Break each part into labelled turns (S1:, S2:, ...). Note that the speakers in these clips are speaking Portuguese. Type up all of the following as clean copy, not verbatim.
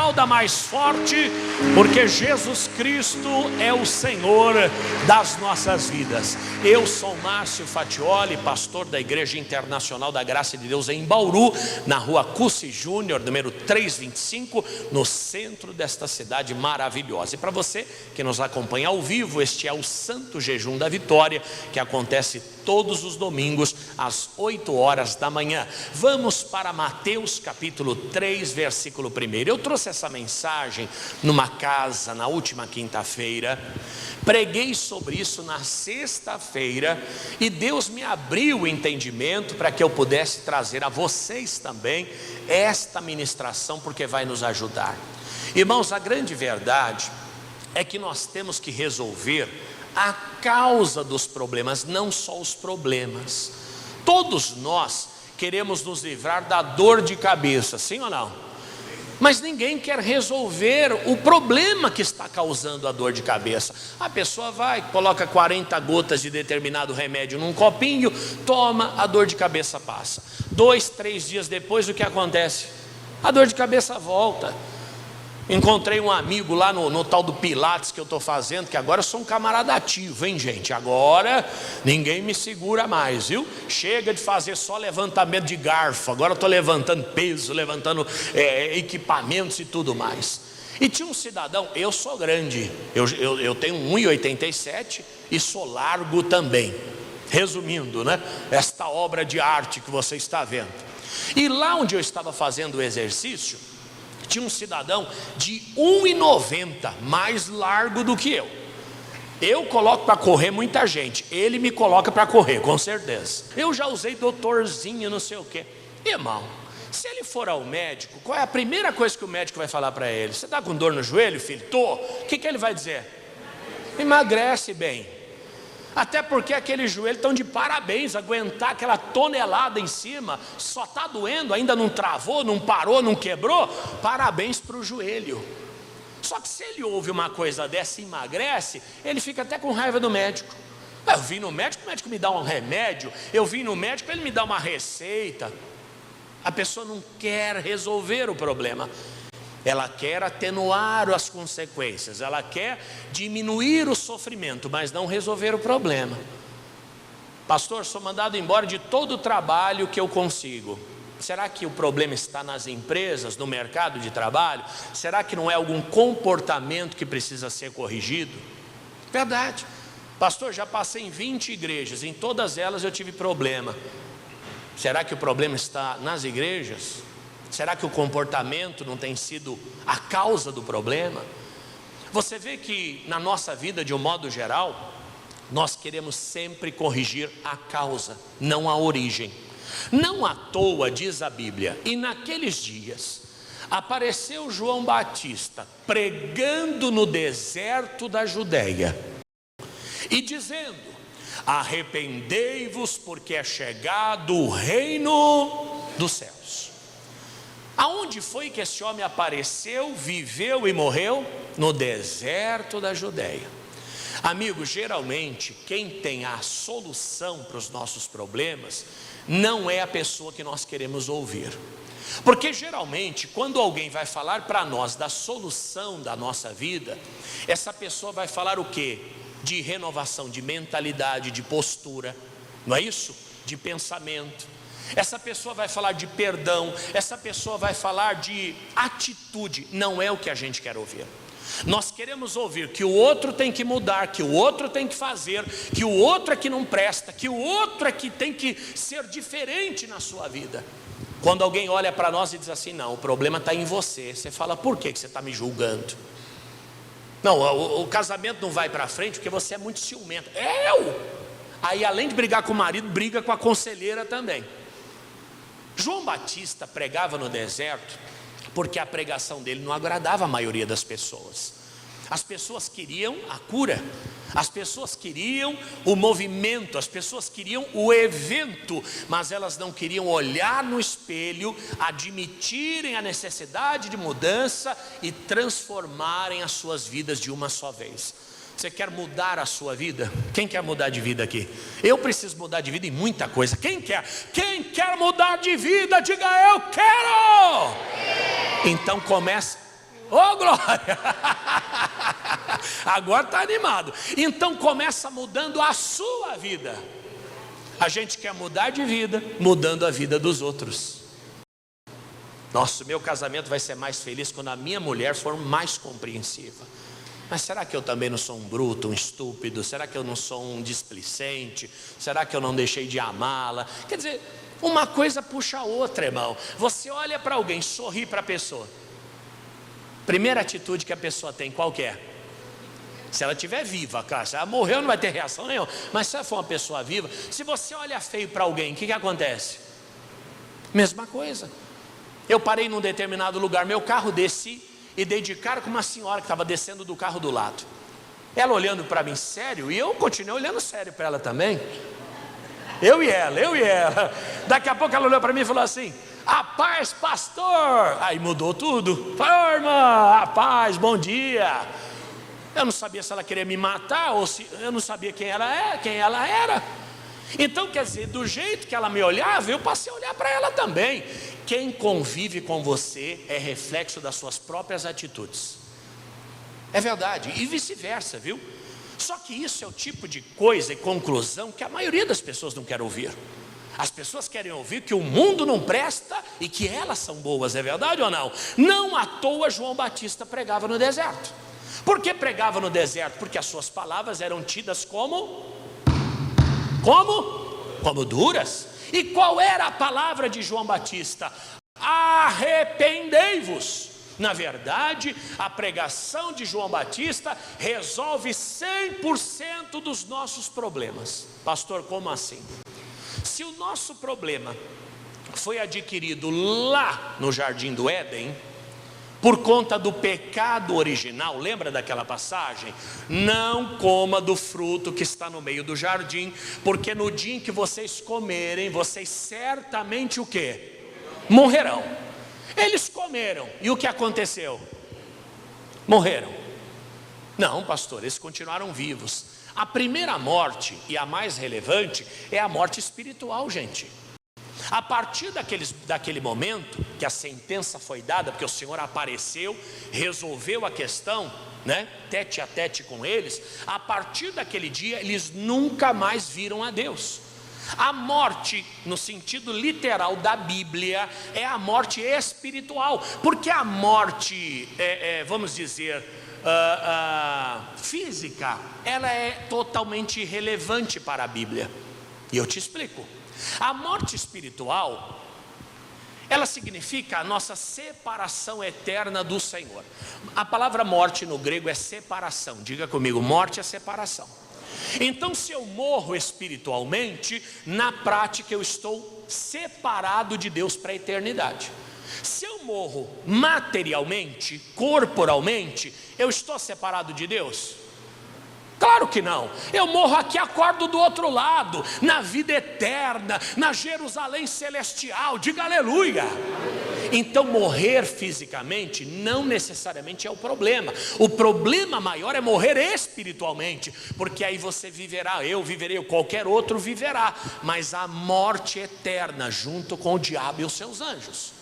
S1: aplauda mais forte, porque Jesus Cristo é o Senhor das nossas vidas. Eu sou Márcio Fatioli, pastor da Igreja Internacional da Graça de Deus em Bauru, na rua Cussi Júnior, número 325, no centro desta cidade maravilhosa. E para você que nos acompanha ao vivo, este é o Santo Jejum da Vitória, que acontece todos os domingos às 8 horas da manhã. Vamos para Mateus capítulo 3, versículo 1. Eu trouxe essa mensagem numa casa na última quinta-feira, preguei sobre isso na sexta-feira, e Deus me abriu o entendimento para que eu pudesse trazer a vocês também esta ministração, porque vai nos ajudar. Irmãos, a grande verdade é que nós temos que resolver a causa dos problemas, não só os problemas. Todos nós queremos nos livrar da dor de cabeça, sim ou não? Mas ninguém quer resolver o problema que está causando a dor de cabeça. A pessoa vai, coloca 40 gotas de determinado remédio num copinho, toma, a dor de cabeça passa. 2, 3 dias depois, o que acontece? A dor de cabeça volta. Encontrei um amigo lá no tal do Pilates que eu estou fazendo, que agora eu sou um camarada ativo, hein, gente? Agora ninguém me segura mais, viu? Chega de fazer só levantamento de garfo, agora eu estou levantando peso, levantando equipamentos e tudo mais. E tinha um cidadão, eu sou grande, eu tenho 1,87 e sou largo também. Resumindo, né? Esta obra de arte que você está vendo. E lá onde eu estava fazendo o exercício, tinha um cidadão de 1,90, mais largo do que eu. Eu coloco para correr muita gente, ele me coloca para correr, com certeza. Eu já usei doutorzinho, não sei o quê. Irmão, se ele for ao médico, qual é a primeira coisa que o médico vai falar para ele? Você está com dor no joelho, filho? Tô. O que ele vai dizer? Emagrece bem. Até porque aqueles joelhos estão de parabéns, aguentar aquela tonelada em cima, só está doendo, ainda não travou, não parou, não quebrou, parabéns para o joelho. Só que se ele ouve uma coisa dessa e emagrece, ele fica até com raiva do médico. Eu vim no médico, o médico me dá um remédio, eu vim no médico, ele me dá uma receita. A pessoa não quer resolver o problema. Ela quer atenuar as consequências, ela quer diminuir o sofrimento, mas não resolver o problema. Pastor, sou mandado embora de todo o trabalho que eu consigo. Será que o problema está nas empresas, no mercado de trabalho? Será que não é algum comportamento que precisa ser corrigido? Verdade. Pastor, já passei em 20 igrejas, em todas elas eu tive problema. Será que o problema está nas igrejas? Será que o comportamento não tem sido a causa do problema? Você vê que na nossa vida, de um modo geral, nós queremos sempre corrigir a causa, não a origem. Não à toa diz a Bíblia, e naqueles dias apareceu João Batista pregando no deserto da Judéia e dizendo: arrependei-vos, porque é chegado o reino dos céus. Aonde foi que esse homem apareceu, viveu e morreu? No deserto da Judéia. Amigo, geralmente quem tem a solução para os nossos problemas não é a pessoa que nós queremos ouvir. Porque geralmente quando alguém vai falar para nós da solução da nossa vida, essa pessoa vai falar o quê? De renovação de mentalidade, de postura, não é isso? De pensamento. Essa pessoa vai falar de perdão, essa pessoa vai falar de atitude. Não é o que a gente quer ouvir. Nós queremos ouvir que o outro tem que mudar, que o outro tem que fazer, que o outro é que não presta, que o outro é que tem que ser diferente na sua vida. Quando alguém olha para nós e diz assim: não, o problema está em você. Você fala: por que você está me julgando? Não, o casamento não vai para frente porque você é muito ciumento. Aí além de brigar com o marido, briga com a conselheira também. João Batista pregava no deserto porque a pregação dele não agradava a maioria das pessoas. As pessoas queriam a cura, as pessoas queriam o movimento, as pessoas queriam o evento, mas elas não queriam olhar no espelho, admitirem a necessidade de mudança e transformarem as suas vidas de uma só vez. Você quer mudar a sua vida? Quem quer mudar de vida aqui? Eu preciso mudar de vida em muita coisa. Quem quer? Quem quer mudar de vida? Diga: eu quero! Então comece. Ô glória! Agora está animado. Então começa mudando a sua vida. A gente quer mudar de vida, mudando a vida dos outros. Nossa, meu casamento vai ser mais feliz quando a minha mulher for mais compreensiva. Mas será que eu também não sou um bruto, um estúpido? Será que eu não sou um displicente? Será que eu não deixei de amá-la? Quer dizer, uma coisa puxa a outra, irmão. Você olha para alguém, sorri para a pessoa. Primeira atitude que a pessoa tem, qual que é? Se ela estiver viva, cara, se ela morreu não vai ter reação nenhuma. Mas se ela for uma pessoa viva, se você olha feio para alguém, o que acontece? Mesma coisa. Eu parei num determinado lugar, meu carro, desci e dei de cara com uma senhora que estava descendo do carro do lado. Ela olhando para mim sério, e eu continuei olhando sério para ela também. Eu e ela. Daqui a pouco ela olhou para mim e falou assim: a paz, pastor. Aí mudou tudo. Falei: ô irmã, a paz, bom dia. Eu não sabia se ela queria me matar, ou se eu não sabia quem ela era. Então, quer dizer, do jeito que ela me olhava, eu passei a olhar para ela também. Quem convive com você é reflexo das suas próprias atitudes. É verdade, e vice-versa, viu? Só que isso é o tipo de coisa e conclusão que a maioria das pessoas não quer ouvir. As pessoas querem ouvir que o mundo não presta e que elas são boas, é verdade ou não? Não à toa João Batista pregava no deserto. Por que pregava no deserto? Porque as suas palavras eram tidas como duras. E qual era a palavra de João Batista? Arrependei-vos. Na verdade, a pregação de João Batista resolve 100% dos nossos problemas. Pastor, como assim? Se o nosso problema foi adquirido lá no Jardim do Éden, por conta do pecado original, lembra daquela passagem? Não coma do fruto que está no meio do jardim, porque no dia em que vocês comerem, vocês certamente o quê? Morrerão. Eles comeram, e o que aconteceu? Morreram. Não, pastor, eles continuaram vivos. A primeira morte, e a mais relevante, é a morte espiritual, gente. A partir daquele momento que a sentença foi dada, porque o Senhor apareceu, resolveu a questão, né, tete a tete com eles, a partir daquele dia eles nunca mais viram a Deus. A morte, no sentido literal da Bíblia, é a morte espiritual, porque a morte, vamos dizer, física, ela é totalmente irrelevante para a Bíblia. E eu te explico. A morte espiritual, ela significa a nossa separação eterna do Senhor. A palavra morte no grego é separação. Diga comigo, morte é separação. Então, se eu morro espiritualmente, na prática eu estou separado de Deus para a eternidade. Se eu morro materialmente, corporalmente, eu estou separado de Deus? Claro que não. Eu morro aqui, acordo do outro lado, na vida eterna, na Jerusalém celestial. Diga aleluia. Então morrer fisicamente não necessariamente é o problema. O problema maior é morrer espiritualmente, porque aí você viverá, eu viverei, qualquer outro viverá, mas a morte eterna junto com o diabo e os seus anjos.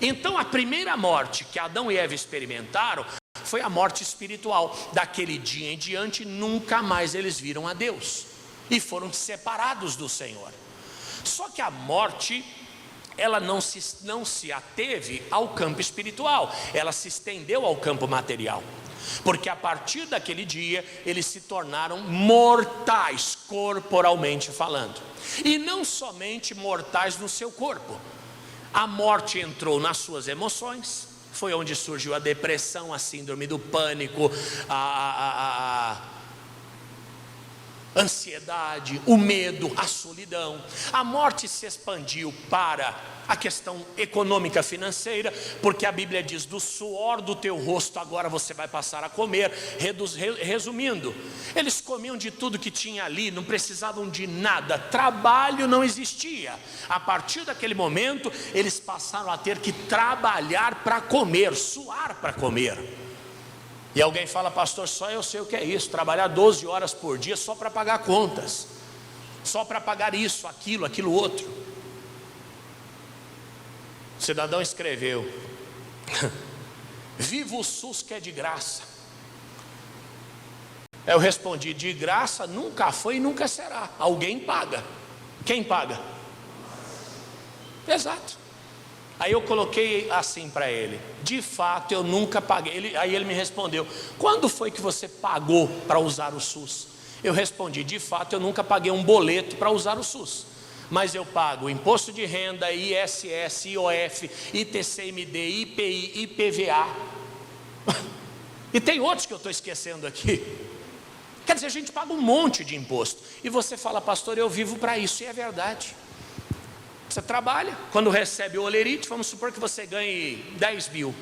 S1: Então a primeira morte que Adão e Eva experimentaram foi a morte espiritual. Daquele dia em diante nunca mais eles viram a Deus e foram separados do Senhor. Só que a morte, ela não se ateve ao campo espiritual, ela se estendeu ao campo material, porque a partir daquele dia eles se tornaram mortais, corporalmente falando, e não somente mortais no seu corpo. A morte entrou nas suas emoções. Foi onde surgiu a depressão, a síndrome do pânico, a ansiedade, o medo, a solidão. A morte se expandiu para a questão econômica financeira, porque a Bíblia diz: do suor do teu rosto agora você vai passar a comer. Resumindo, eles comiam de tudo que tinha ali, não precisavam de nada, trabalho não existia. A partir daquele momento eles passaram a ter que trabalhar para comer, suar para comer. E alguém fala: pastor, só eu sei o que é isso, trabalhar 12 horas por dia só para pagar contas, só para pagar isso, aquilo outro. O cidadão escreveu: Viva o SUS que é de graça. Eu respondi: de graça nunca foi e nunca será. Alguém paga. Quem paga? Exato. Aí eu coloquei assim para ele: de fato eu nunca paguei. Aí ele me respondeu: quando foi que você pagou para usar o SUS? Eu respondi: de fato eu nunca paguei um boleto para usar o SUS, mas eu pago imposto de renda, ISS, IOF, ITCMD, IPI, IPVA. E tem outros que eu estou esquecendo aqui. Quer dizer, a gente paga um monte de imposto. E você fala: pastor, eu vivo para isso. E é verdade. Você trabalha, quando recebe o olerite, vamos supor que você ganhe 10 mil.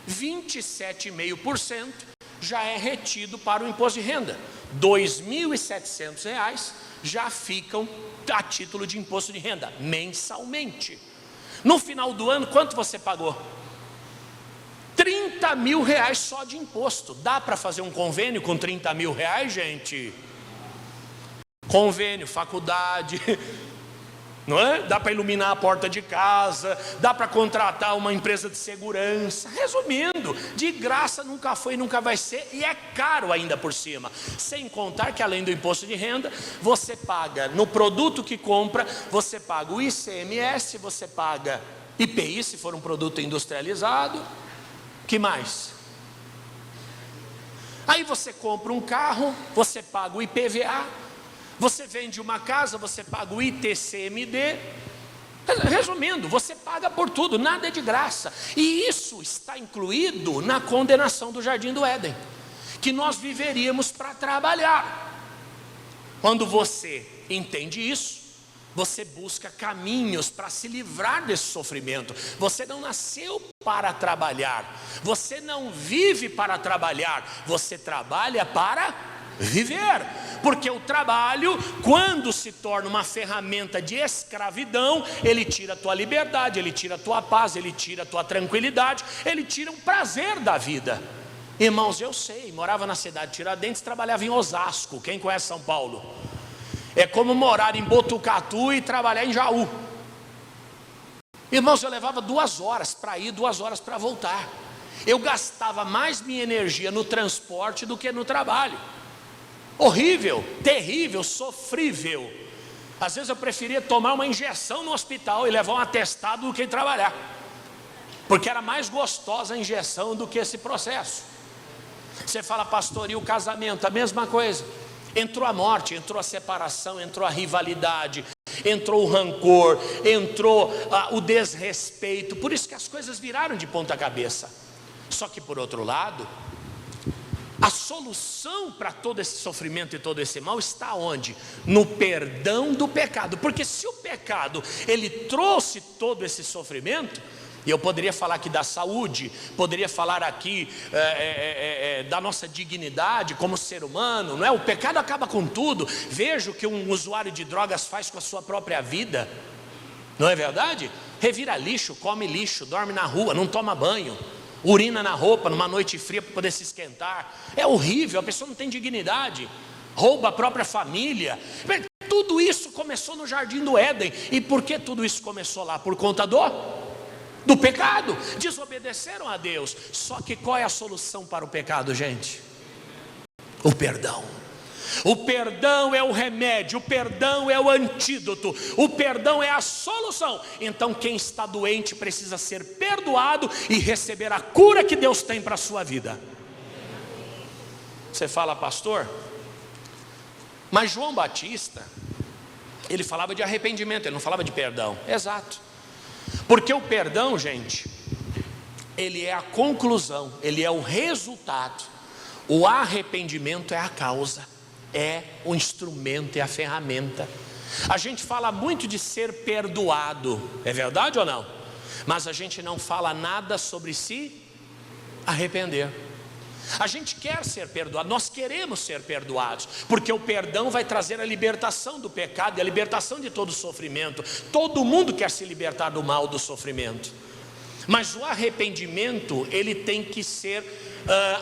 S1: 27,5% já é retido para o imposto de renda. R$ 2.700 já ficam a título de imposto de renda, mensalmente. No final do ano, quanto você pagou? R$ 30 mil só de imposto. Dá para fazer um convênio com R$ 30 mil, gente? Convênio, faculdade, não é? Dá para iluminar a porta de casa, dá para contratar uma empresa de segurança. Resumindo, de graça nunca foi e nunca vai ser, e é caro ainda por cima. Sem contar que além do imposto de renda, você paga no produto que compra, você paga o ICMS, você paga IPI se for um produto industrializado. Que mais? Aí você compra um carro, você paga o IPVA. Você vende uma casa, você paga o ITCMD. Resumindo, você paga por tudo, nada é de graça. E isso está incluído na condenação do Jardim do Éden, que nós viveríamos para trabalhar. Quando você entende isso, você busca caminhos para se livrar desse sofrimento. Você não nasceu para trabalhar, você não vive para trabalhar, você trabalha para viver. Porque o trabalho, quando se torna uma ferramenta de escravidão, ele tira a tua liberdade, ele tira a tua paz, ele tira a tua tranquilidade, ele tira o prazer da vida. Irmãos, eu sei, morava na cidade de Tiradentes, trabalhava em Osasco. Quem conhece São Paulo? É como morar em Botucatu e trabalhar em Jaú. Irmãos, eu levava 2 horas para ir, 2 horas para voltar. Eu gastava mais minha energia no transporte do que no trabalho. Horrível, terrível, sofrível. Às vezes eu preferia tomar uma injeção no hospital e levar um atestado do que trabalhar, porque era mais gostosa a injeção do que esse processo. Você fala: pastor, e o casamento? A mesma coisa. Entrou a morte, entrou a separação, entrou a rivalidade, entrou o rancor, entrou o desrespeito. Por isso que as coisas viraram de ponta cabeça. Só que por outro lado, a solução para todo esse sofrimento e todo esse mal está onde? No perdão do pecado. Porque se o pecado, ele trouxe todo esse sofrimento, e eu poderia falar aqui da saúde, poderia falar aqui da nossa dignidade como ser humano, não é? O pecado acaba com tudo. Veja o que um usuário de drogas faz com a sua própria vida, não é verdade? Revira lixo, come lixo, dorme na rua, não toma banho, urina na roupa numa noite fria para poder se esquentar. É horrível, a pessoa não tem dignidade, rouba a própria família. Tudo isso começou no Jardim do Éden. E por que tudo isso começou lá? Por conta do pecado. Desobedeceram a Deus. Só que qual é a solução para o pecado, gente? O perdão. O perdão é o remédio, o perdão é o antídoto, o perdão é a solução. Então quem está doente precisa ser perdoado e receber a cura que Deus tem para a sua vida. Você fala: pastor, mas João Batista, ele falava de arrependimento, ele não falava de perdão. Exato. Porque o perdão, gente, ele é a conclusão, ele é o resultado. O arrependimento é a causa, é o instrumento, é a ferramenta. A gente fala muito de ser perdoado, é verdade ou não? Mas a gente não fala nada sobre se arrepender. A gente quer ser perdoado, nós queremos ser perdoados, porque o perdão vai trazer a libertação do pecado e a libertação de todo o sofrimento. Todo mundo quer se libertar do mal, do sofrimento. Mas o arrependimento, ele tem que ser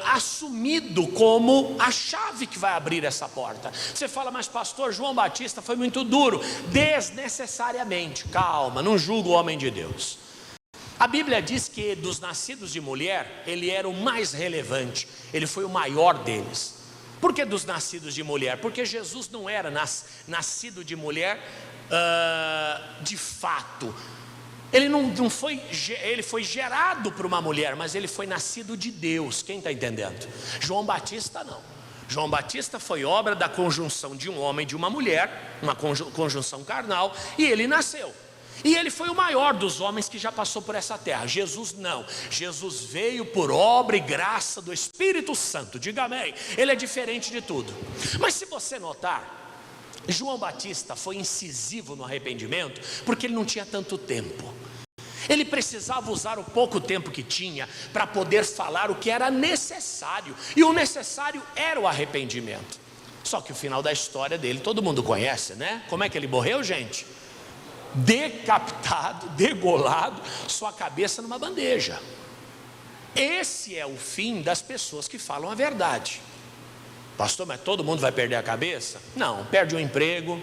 S1: assumido como a chave que vai abrir essa porta. Você fala: mas pastor, João Batista foi muito duro. Desnecessariamente. Calma, não julgo o homem de Deus. A Bíblia diz que dos nascidos de mulher, ele era o mais relevante, ele foi o maior deles. Por que dos nascidos de mulher? Porque Jesus não era nascido de mulher de fato. Ele não foi, ele foi gerado por uma mulher, mas ele foi nascido de Deus. Quem está entendendo? João Batista não. João Batista foi obra da conjunção de um homem e de uma mulher, uma conjunção carnal, e ele nasceu. E ele foi o maior dos homens que já passou por essa terra. Jesus não. Jesus veio por obra e graça do Espírito Santo. Diga amém. Ele é diferente de tudo. Mas se você notar, João Batista foi incisivo no arrependimento porque ele não tinha tanto tempo. Ele precisava usar o pouco tempo que tinha para poder falar o que era necessário. E o necessário era o arrependimento. Só que o final da história dele todo mundo conhece, né? Como é que ele morreu, gente? Decapitado, degolado, sua cabeça numa bandeja. Esse é o fim das pessoas que falam a verdade. Pastor, mas todo mundo vai perder a cabeça? Não, perde um emprego,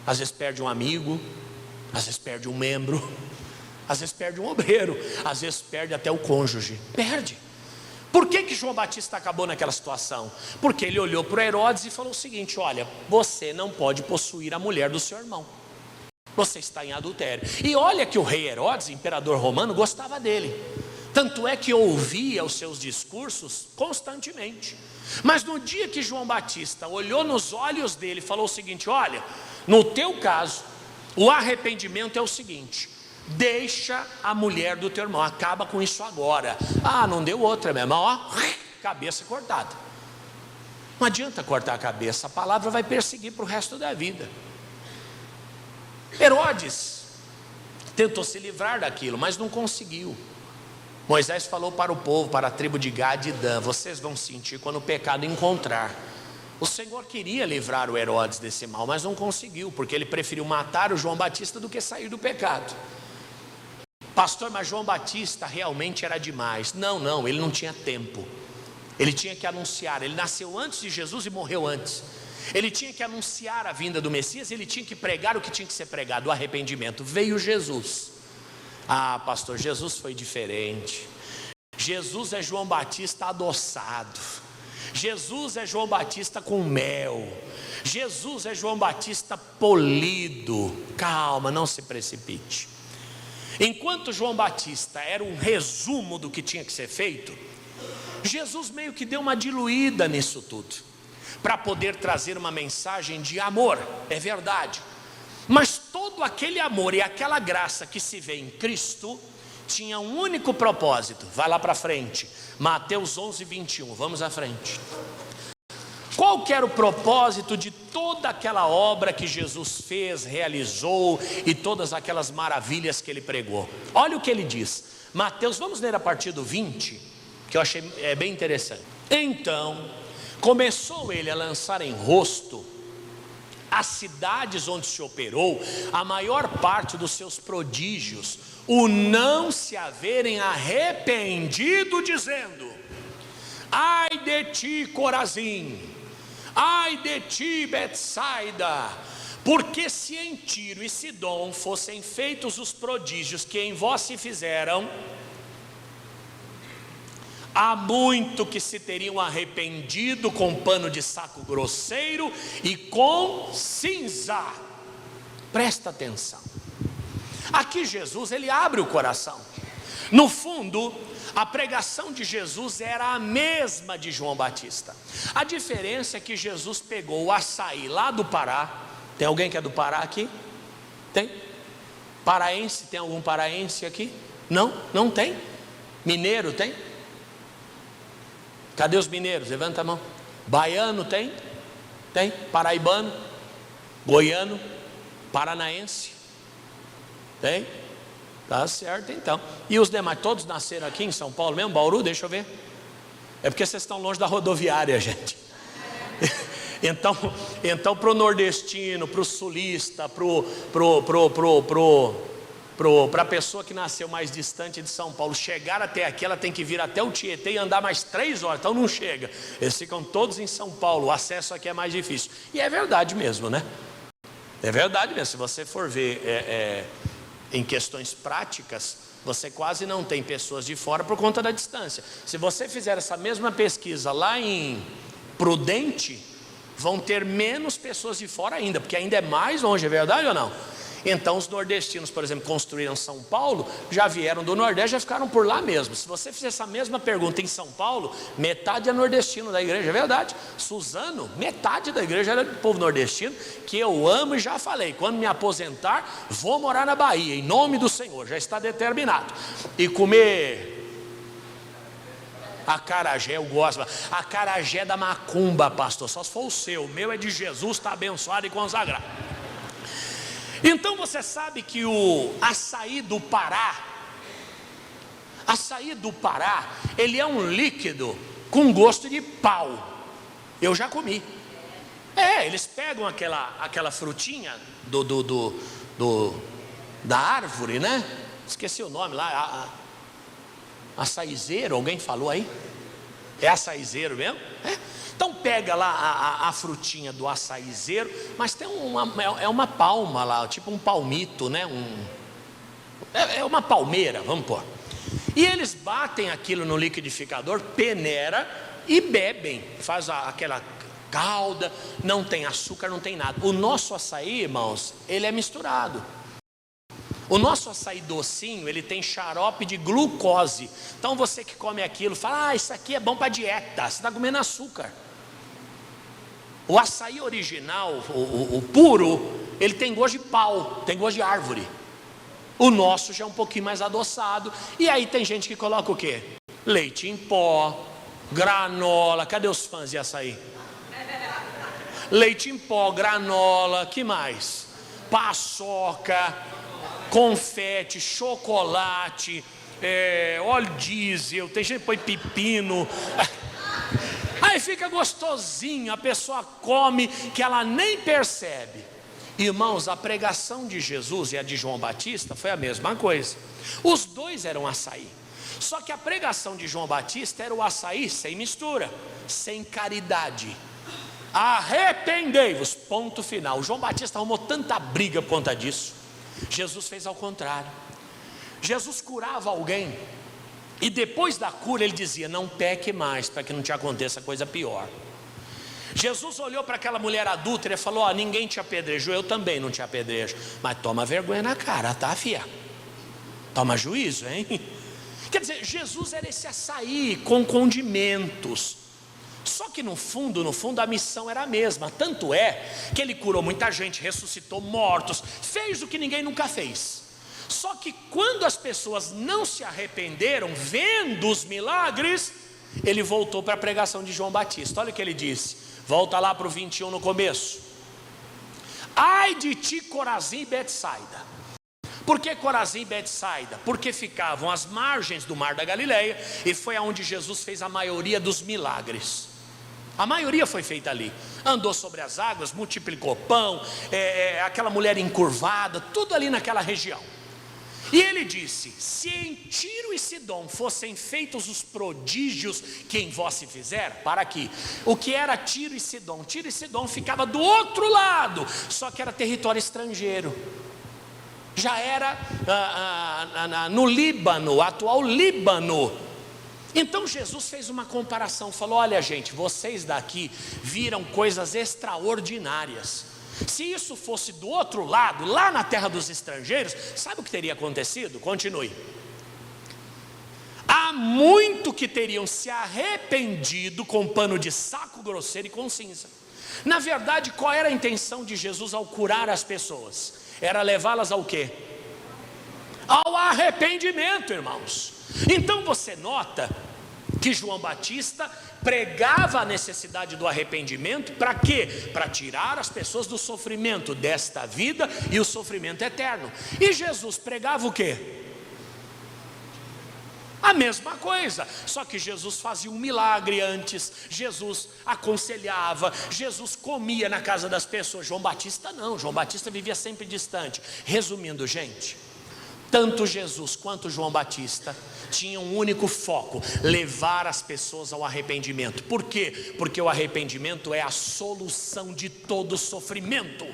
S1: às vezes perde um amigo, às vezes perde um membro, às vezes perde um obreiro, às vezes perde até o cônjuge. Perde. Por que João Batista acabou naquela situação? Porque ele olhou para Herodes e falou o seguinte: olha, você não pode possuir a mulher do seu irmão, você está em adultério. E olha que o rei Herodes, imperador romano, gostava dele. Tanto é que ouvia os seus discursos constantemente. Mas no dia que João Batista olhou nos olhos dele e falou o seguinte: olha, no teu caso, o arrependimento é o seguinte: deixa a mulher do teu irmão, acaba com isso agora. Ah, não deu outra, meu irmão, ó, cabeça cortada. Não adianta cortar a cabeça, a palavra vai perseguir para o resto da vida. Herodes tentou se livrar daquilo, mas não conseguiu. Moisés falou para o povo, para a tribo de Gad e Dan: vocês vão sentir quando o pecado encontrar. O Senhor queria livrar o Herodes desse mal, mas não conseguiu, porque ele preferiu matar o João Batista do que sair do pecado. Pastor, mas João Batista realmente era demais. Não, ele não tinha tempo. Ele tinha que anunciar. Ele nasceu antes de Jesus e morreu antes. Ele tinha que anunciar a vinda do Messias. Ele tinha que pregar o que tinha que ser pregado, o arrependimento. Veio Jesus. Ah, pastor, Jesus foi diferente. Jesus é João Batista adoçado. Jesus é João Batista com mel. Jesus é João Batista polido. Calma, não se precipite. Enquanto João Batista era um resumo do que tinha que ser feito, Jesus meio que deu uma diluída nisso tudo, para poder trazer uma mensagem de amor. É verdade. Mas todo aquele amor e aquela graça que se vê em Cristo tinha um único propósito. Vai lá para frente, Mateus 11:21, vamos à frente. Qual que era o propósito de toda aquela obra que Jesus fez, realizou, e todas aquelas maravilhas que ele pregou? Olha o que ele diz, Mateus, vamos ler a partir do 20, que eu achei bem interessante. Então começou ele a lançar em rosto as cidades onde se operou a maior parte dos seus prodígios, o não se haverem arrependido, dizendo: ai de ti, Corazim, ai de ti, Betsaida, porque se em Tiro e Sidom fossem feitos os prodígios que em vós se fizeram, há muito que se teriam arrependido com pano de saco grosseiro e com cinza. Presta atenção. Aqui Jesus, ele abre o coração. No fundo, a pregação de Jesus era a mesma de João Batista. A diferença é que Jesus pegou o açaí lá do Pará. Tem alguém que é do Pará aqui? Tem? Paraense, tem algum paraense aqui? Não tem? Mineiro tem? Cadê os mineiros? Levanta a mão. Baiano tem? Tem? Paraibano? Goiano? Paranaense? Tem? Tá certo então. E os demais, todos nasceram aqui em São Paulo mesmo? Bauru? Deixa eu ver. É porque vocês estão longe da rodoviária, gente. Então para o nordestino, para o sulista, para a pessoa que nasceu mais distante de São Paulo, chegar até aqui, ela tem que vir até o Tietê e andar mais 3 horas, então não chega. Eles ficam todos em São Paulo, o acesso aqui é mais difícil. E é verdade mesmo, né? É verdade mesmo. Se você for ver em questões práticas, Você quase não tem pessoas de fora por conta da distância. Se você fizer essa mesma pesquisa lá em Prudente, vão ter menos pessoas de fora ainda, porque ainda é mais longe, é verdade ou não? Então os nordestinos, por exemplo, construíram São Paulo, já vieram do Nordeste, já ficaram por lá mesmo. Se você fizer essa mesma pergunta em São Paulo, metade é nordestino da igreja, é verdade. Suzano, metade da igreja era do povo nordestino, que eu amo e já falei, quando me aposentar, vou morar na Bahia, em nome do Senhor, já está determinado. E comer acarajé, eu gosto. Acarajé da macumba, pastor, só se for o seu. O meu é de Jesus, está abençoado e consagrado. Então você sabe que o açaí do Pará, ele é um líquido com gosto de pau. Eu já comi. Eles pegam aquela frutinha da árvore, né? Esqueci o nome lá, açaizeiro, alguém falou aí? É açaizeiro mesmo? Então pega lá a frutinha do açaizeiro, mas tem uma palma lá, tipo um palmito, né? É uma palmeira, vamos pôr. E eles batem aquilo no liquidificador, peneira e bebem, faz aquela calda, não tem açúcar, não tem nada. O nosso açaí, irmãos, ele é misturado. O nosso açaí docinho, ele tem xarope de glucose. Então você que come aquilo, fala, isso aqui é bom para dieta, você está comendo açúcar. O açaí original, o puro, ele tem gosto de pau, tem gosto de árvore. O nosso já é um pouquinho mais adoçado. E aí tem gente que coloca o quê? Leite em pó, granola. Cadê os fãs de açaí? Leite em pó, granola, que mais? Paçoca, confete, chocolate, óleo diesel, tem gente que põe pepino. Aí fica gostosinho, a pessoa come que ela nem percebe. Irmãos, a pregação de Jesus e a de João Batista foi a mesma coisa. Os dois eram açaí. Só que a pregação de João Batista era o açaí sem mistura, sem caridade. Arrependei-vos, ponto final. O João Batista arrumou tanta briga por conta disso. Jesus fez ao contrário. Jesus curava alguém e depois da cura ele dizia, não peque mais, para que não te aconteça coisa pior. Jesus olhou para aquela mulher adúltera e falou, ninguém te apedrejou, eu também não te apedrejo, mas toma vergonha na cara, tá, fia? Toma juízo, hein? Quer dizer, Jesus era esse açaí com condimentos. Só que no fundo a missão era a mesma. Tanto é que ele curou muita gente, ressuscitou mortos, fez o que ninguém nunca fez. Só que quando as pessoas não se arrependeram, vendo os milagres, ele voltou para a pregação de João Batista. Olha o que ele disse, volta lá para o 21 no começo. Ai de ti, Corazim e Betsaida. Por que Corazim e Betsaida? Porque ficavam às margens do mar da Galileia, e foi aonde Jesus fez a maioria dos milagres. A maioria foi feita ali. Andou sobre as águas, multiplicou pão, aquela mulher encurvada, tudo ali naquela região. E ele disse, se em Tiro e Sidom fossem feitos os prodígios que em vós se fizer, para aqui, o que era Tiro e Sidom? Tiro e Sidom ficava do outro lado, só que era território estrangeiro. Já era no Líbano, atual Líbano. Então Jesus fez uma comparação, falou, olha gente, vocês daqui viram coisas extraordinárias. Se isso fosse do outro lado, lá na terra dos estrangeiros, sabe o que teria acontecido? Continue. Há muito que teriam se arrependido com pano de saco grosseiro e com cinza. Na verdade, qual era a intenção de Jesus ao curar as pessoas? Era levá-las ao quê? Ao arrependimento, irmãos. Então você nota que João Batista pregava a necessidade do arrependimento, para quê? Para tirar as pessoas do sofrimento desta vida e o sofrimento eterno. E Jesus pregava o quê? A mesma coisa, só que Jesus fazia um milagre antes, Jesus aconselhava, Jesus comia na casa das pessoas. João Batista não, João Batista vivia sempre distante. Resumindo, gente, tanto Jesus quanto João Batista tinham um único foco, levar as pessoas ao arrependimento. Por quê? Porque o arrependimento é a solução de todo sofrimento.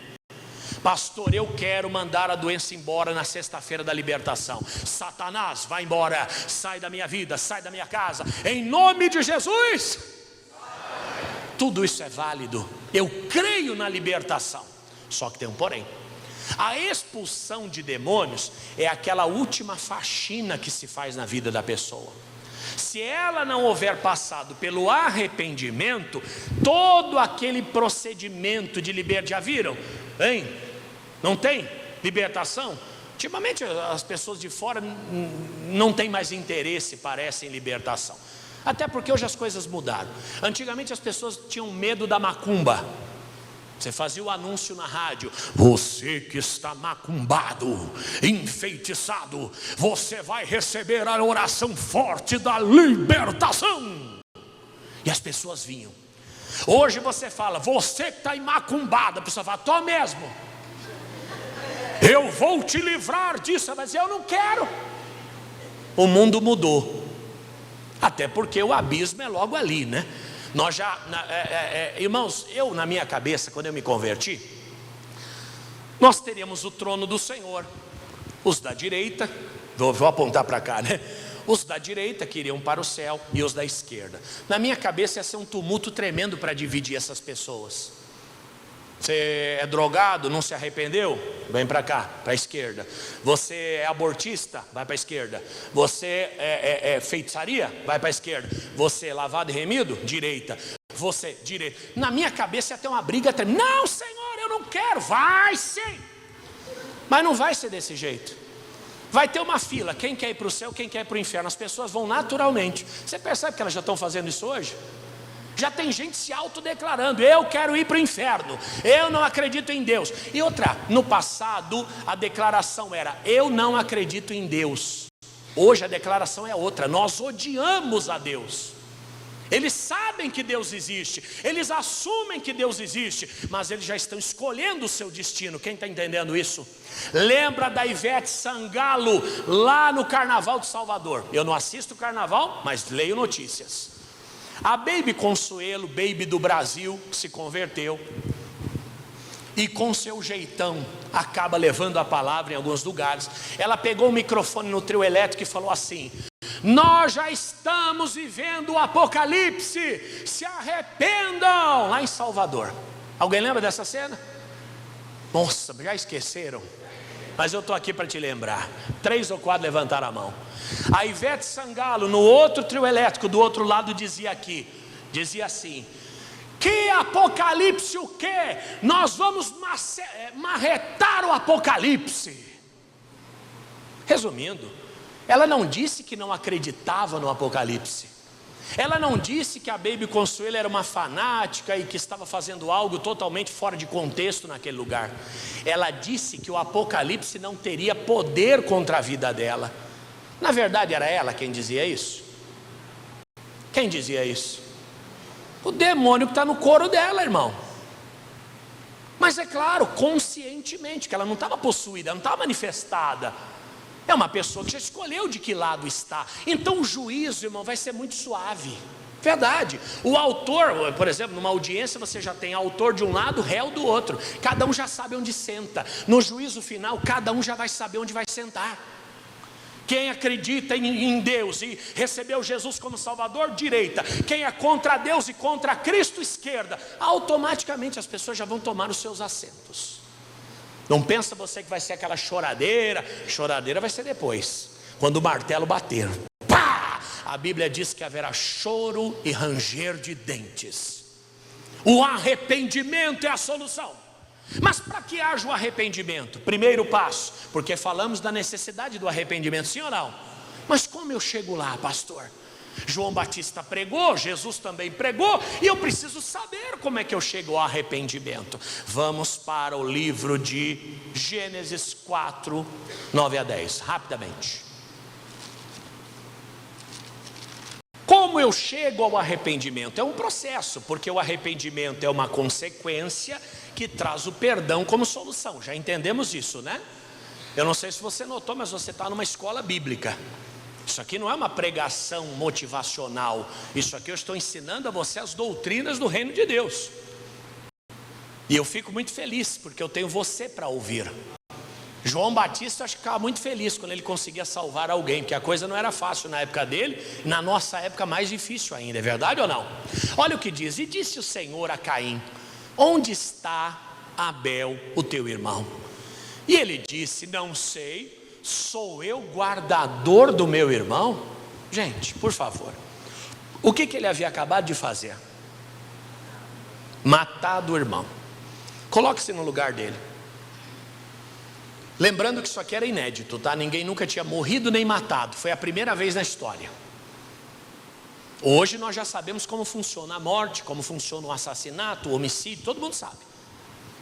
S1: pastor, eu quero mandar a doença embora na sexta-feira da libertação. Satanás, vai embora, sai da minha vida, sai da minha casa, em nome de Jesus. Tudo isso é válido, eu creio na libertação. Só que tem um porém. A expulsão de demônios é aquela última faxina que se faz na vida da pessoa. Se ela não houver passado pelo arrependimento, todo aquele procedimento de libertação, já viram? Hein? Não tem libertação? Ultimamente as pessoas de fora não têm mais interesse, parece, em libertação. Até porque hoje as coisas mudaram. Antigamente as pessoas tinham medo da macumba. Você fazia o anúncio na rádio: você que está macumbado, enfeitiçado, você vai receber a oração forte da libertação. E as pessoas vinham. Hoje você fala: você que está macumbado, a pessoa fala: tô mesmo, eu vou te livrar disso. Mas eu não quero. O mundo mudou. Até porque o abismo é logo ali, né? Nós já, irmãos, eu na minha cabeça, quando eu me converti, nós teríamos o trono do Senhor. Os da direita, vou apontar para cá, né? Os da direita que iriam para o céu e os da esquerda. Na minha cabeça ia ser um tumulto tremendo para dividir essas pessoas. Você é drogado, não se arrependeu? Vem para cá, para a esquerda. Você é abortista? Vai para a esquerda. Você é feitiçaria? Vai para a esquerda. Você é lavado e remido? Direita. Você, direita. Na minha cabeça ia ter uma briga tremenda. Não, Senhor, eu não quero. Vai sim. Mas não vai ser desse jeito. Vai ter uma fila. Quem quer ir para o céu, quem quer ir para o inferno. As pessoas vão naturalmente. Você percebe que elas já estão fazendo isso hoje? Já tem gente se autodeclarando: eu quero ir para o inferno, eu não acredito em Deus. E outra, no passado a declaração era: eu não acredito em Deus. Hoje a declaração é outra: nós odiamos a Deus. Eles sabem que Deus existe, eles assumem que Deus existe, mas eles já estão escolhendo o seu destino. Quem está entendendo isso? Lembra da Ivete Sangalo lá no Carnaval de Salvador? Eu não assisto o Carnaval, mas leio notícias. A Baby Consuelo, Baby do Brasil, se converteu e com seu jeitão acaba levando a palavra em alguns lugares. Ela pegou o microfone no trio elétrico e falou assim: nós já estamos vivendo o apocalipse, se arrependam, lá em Salvador. Alguém lembra dessa cena? Nossa, já esqueceram? Mas eu estou aqui para te lembrar. 3 ou 4 levantaram a mão. A Ivete Sangalo, no outro trio elétrico, do outro lado, dizia assim: que apocalipse o quê? Nós vamos marretar o apocalipse. Resumindo, ela não disse que não acreditava no apocalipse. Ela não disse que a Baby Consuelo era uma fanática e que estava fazendo algo totalmente fora de contexto naquele lugar. Ela disse que o apocalipse não teria poder contra a vida dela. Na verdade era ela quem dizia isso. Quem dizia isso? O demônio que está no coro dela, irmão. Mas é claro, conscientemente, que ela não estava possuída, ela não estava manifestada. É uma pessoa que já escolheu de que lado está. Então o juízo, irmão, vai ser muito suave. Verdade. O autor, por exemplo, numa audiência você já tem autor de um lado, réu do outro. Cada um já sabe onde senta. No juízo final, cada um já vai saber onde vai sentar. Quem acredita em Deus e recebeu Jesus como Salvador, direita. Quem é contra Deus e contra Cristo, esquerda. Automaticamente as pessoas já vão tomar os seus assentos. Não pensa você que vai ser aquela choradeira. Choradeira vai ser depois, quando o martelo bater. Pá! A Bíblia diz que haverá choro e ranger de dentes. O arrependimento é a solução. Mas para que haja o arrependimento? Primeiro passo, porque falamos da necessidade do arrependimento, sim ou não? Mas como eu chego lá, pastor? João Batista pregou, Jesus também pregou, e eu preciso saber como é que eu chego ao arrependimento. Vamos para o livro de Gênesis 4, 9 a 10, rapidamente. Como eu chego ao arrependimento? É um processo, porque o arrependimento é uma consequência que traz o perdão como solução. Já entendemos isso, né? Eu não sei se você notou, mas você está numa escola bíblica. Isso aqui não é uma pregação motivacional. Isso aqui eu estou ensinando a você as doutrinas do reino de Deus. E eu fico muito feliz, porque eu tenho você para ouvir. João Batista, acho que ficava muito feliz quando ele conseguia salvar alguém, porque a coisa não era fácil na época dele, na nossa época mais difícil ainda, é verdade ou não? Olha o que diz: e disse o Senhor a Caim: onde está Abel, o teu irmão? E ele disse: não sei, sou eu guardador do meu irmão? Gente, por favor, o que ele havia acabado de fazer? Matado o irmão. Coloque-se no lugar dele. Lembrando que isso aqui era inédito, tá? Ninguém nunca tinha morrido nem matado. Foi a primeira vez na história. Hoje nós já sabemos como funciona a morte, como funciona o assassinato, o homicídio, todo mundo sabe.